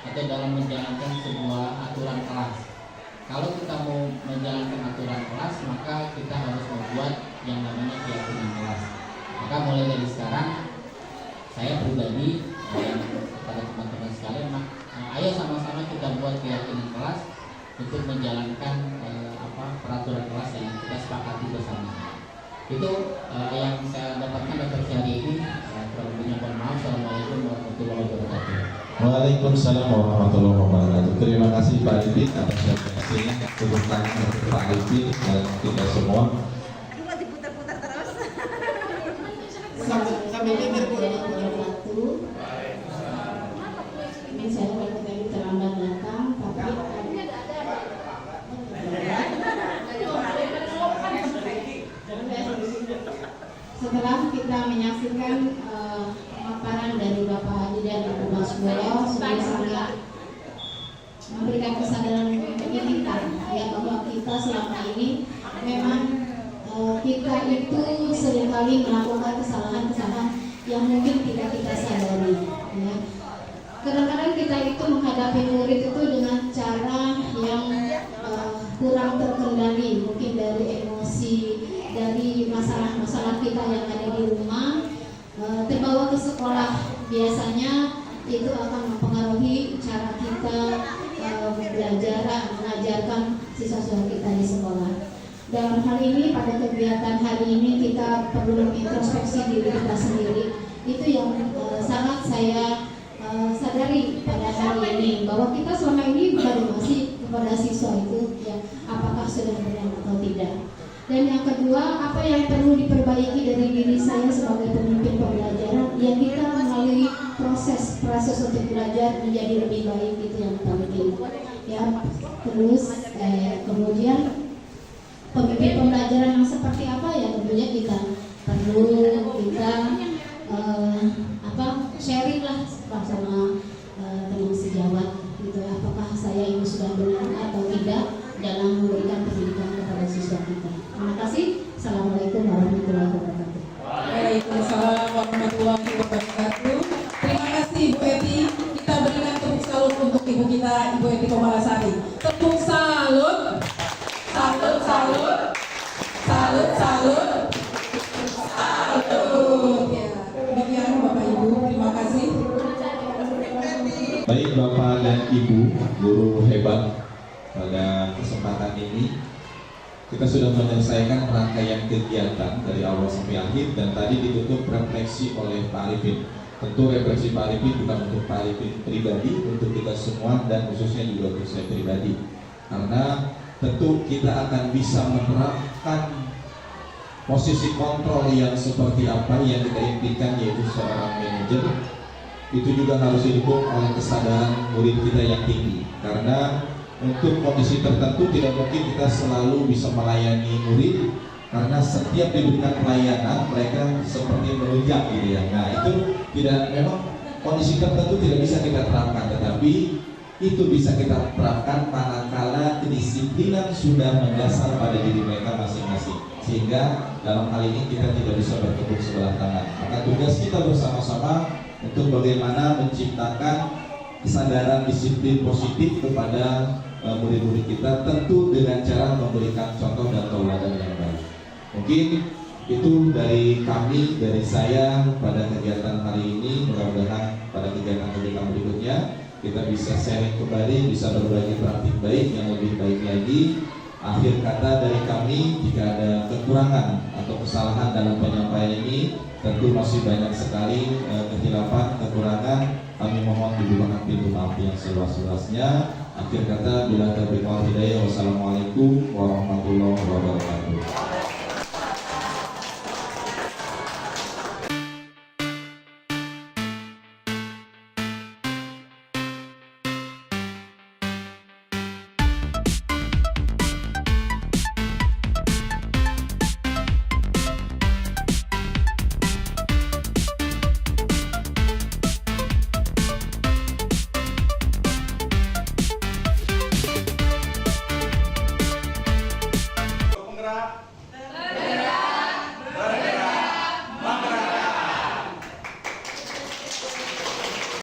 atau dalam menjalankan sebuah aturan kelas. Kalau kita mau menjalankan aturan kelas, maka kita harus membuat yang namanya keyakinan kelas. Maka mulai dari sekarang, saya pribadi kepada teman-teman sekalian, ayo sama-sama kita buat keyakinan kelas untuk menjalankan peraturan kelas yang kita sepakati bersama. Itu yang saya dapatkan dari hari ini. Kurang lebihnya mohon maaf. Assalamualaikum warahmatullahi wabarakatuh. Waalaikumsalam warahmatullahi wabarakatuh. Terima kasih Pak Arifin atas refleksinya. Tepuk tangan untuk Pak Arifin dan kita semua. Cuma diputar-putar terus. Sambil mikir Bu. setelah kita menyaksikan pemaparan dari Bapak Hadi dan Ibu Basbolo, sudah sangat memberikan kesadaran bagi kita ya, bahwa kita selama ini memang kita itu seringkali melakukan kesalahan-kesalahan yang mungkin tidak kita sadari ya. Kadang-kadang kita itu menghadapi murid itu dengan cara yang kurang terkendali, mungkin dari emosi, dari masalah-masalah kita yang ada di rumah, terbawa ke sekolah. Biasanya itu akan mempengaruhi cara kita belajar, mengajarkan siswa-siswa kita di sekolah. Dalam hal ini, pada kegiatan hari ini kita perlu introspeksi diri kita sendiri. Itu yang sangat saya sadari pada hari ini, bahwa kita selama ini masih kepada siswa itu ya, apakah sudah benar atau tidak. Dan yang kedua, apa yang perlu diperbaiki dari diri saya sebagai pemimpin pembelajaran, ya kita melalui proses untuk belajar menjadi lebih baik, itu yang penting ya. Terus kemudian pemimpin pembelajaran yang seperti apa ya, tentunya kita perlu sharing lah sama teman sejawat gitu, apakah saya ini sudah benar atau tidak dalam memberikan pendidikan kepada siswa kita. Terima kasih. Assalamualaikum warahmatullahi wabarakatuh. Waalaikumsalam warahmatullahi wabarakatuh. Terima kasih Ibu Eti. Kita berikan tepuk salut untuk Ibu kita, Ibu Eti Komalasari. Tepuk salut, salut, salut, salut, salut, salut. Ya, demikian Bapak Ibu. Terima kasih. Baik Bapak dan Ibu, guru hebat, pada kesempatan ini kita sudah menyelesaikan rangkaian kegiatan dari awal sampai akhir, dan tadi ditutup refleksi oleh Pak Arifin. Tentu refleksi Pak Arifin bukan untuk Pak Arifin pribadi, untuk kita semua dan khususnya juga untuk saya pribadi, karena tentu kita akan bisa menerapkan posisi kontrol yang seperti apa yang kita impikan, yaitu seorang manajer. Itu juga harus didukung oleh kesadaran murid kita yang tinggi, karena untuk kondisi tertentu tidak mungkin kita selalu bisa melayani murid, karena setiap diberikan pelayanan mereka seperti melunjak gitu ya. Nah itu tidak, memang kondisi tertentu tidak bisa kita terapkan, tetapi itu bisa kita terapkan manakala kedisiplinan sudah mendasar pada diri mereka masing-masing, sehingga dalam hal ini kita tidak bisa bertepuk sebelah tangan. Maka tugas kita bersama-sama untuk bagaimana menciptakan kesadaran disiplin positif kepada murid-murid kita, tentu dengan cara memberikan contoh dan tauladan yang baik. Mungkin itu dari kami, dari saya pada kegiatan hari ini. Mudah-mudahan pada kegiatan-kegiatan berikutnya kita bisa sharing kembali, bisa berbagi praktik baik yang lebih baik lagi. Akhir kata dari kami, jika ada kekurangan atau kesalahan dalam penyampaian ini, tentu masih banyak sekali kehilafan, kekurangan. Kami mohon dibukakan pintu maaf yang seluas-luasnya. Akhir kata, bila taufiq wal hidayah, wassalamualaikum warahmatullahi wabarakatuh.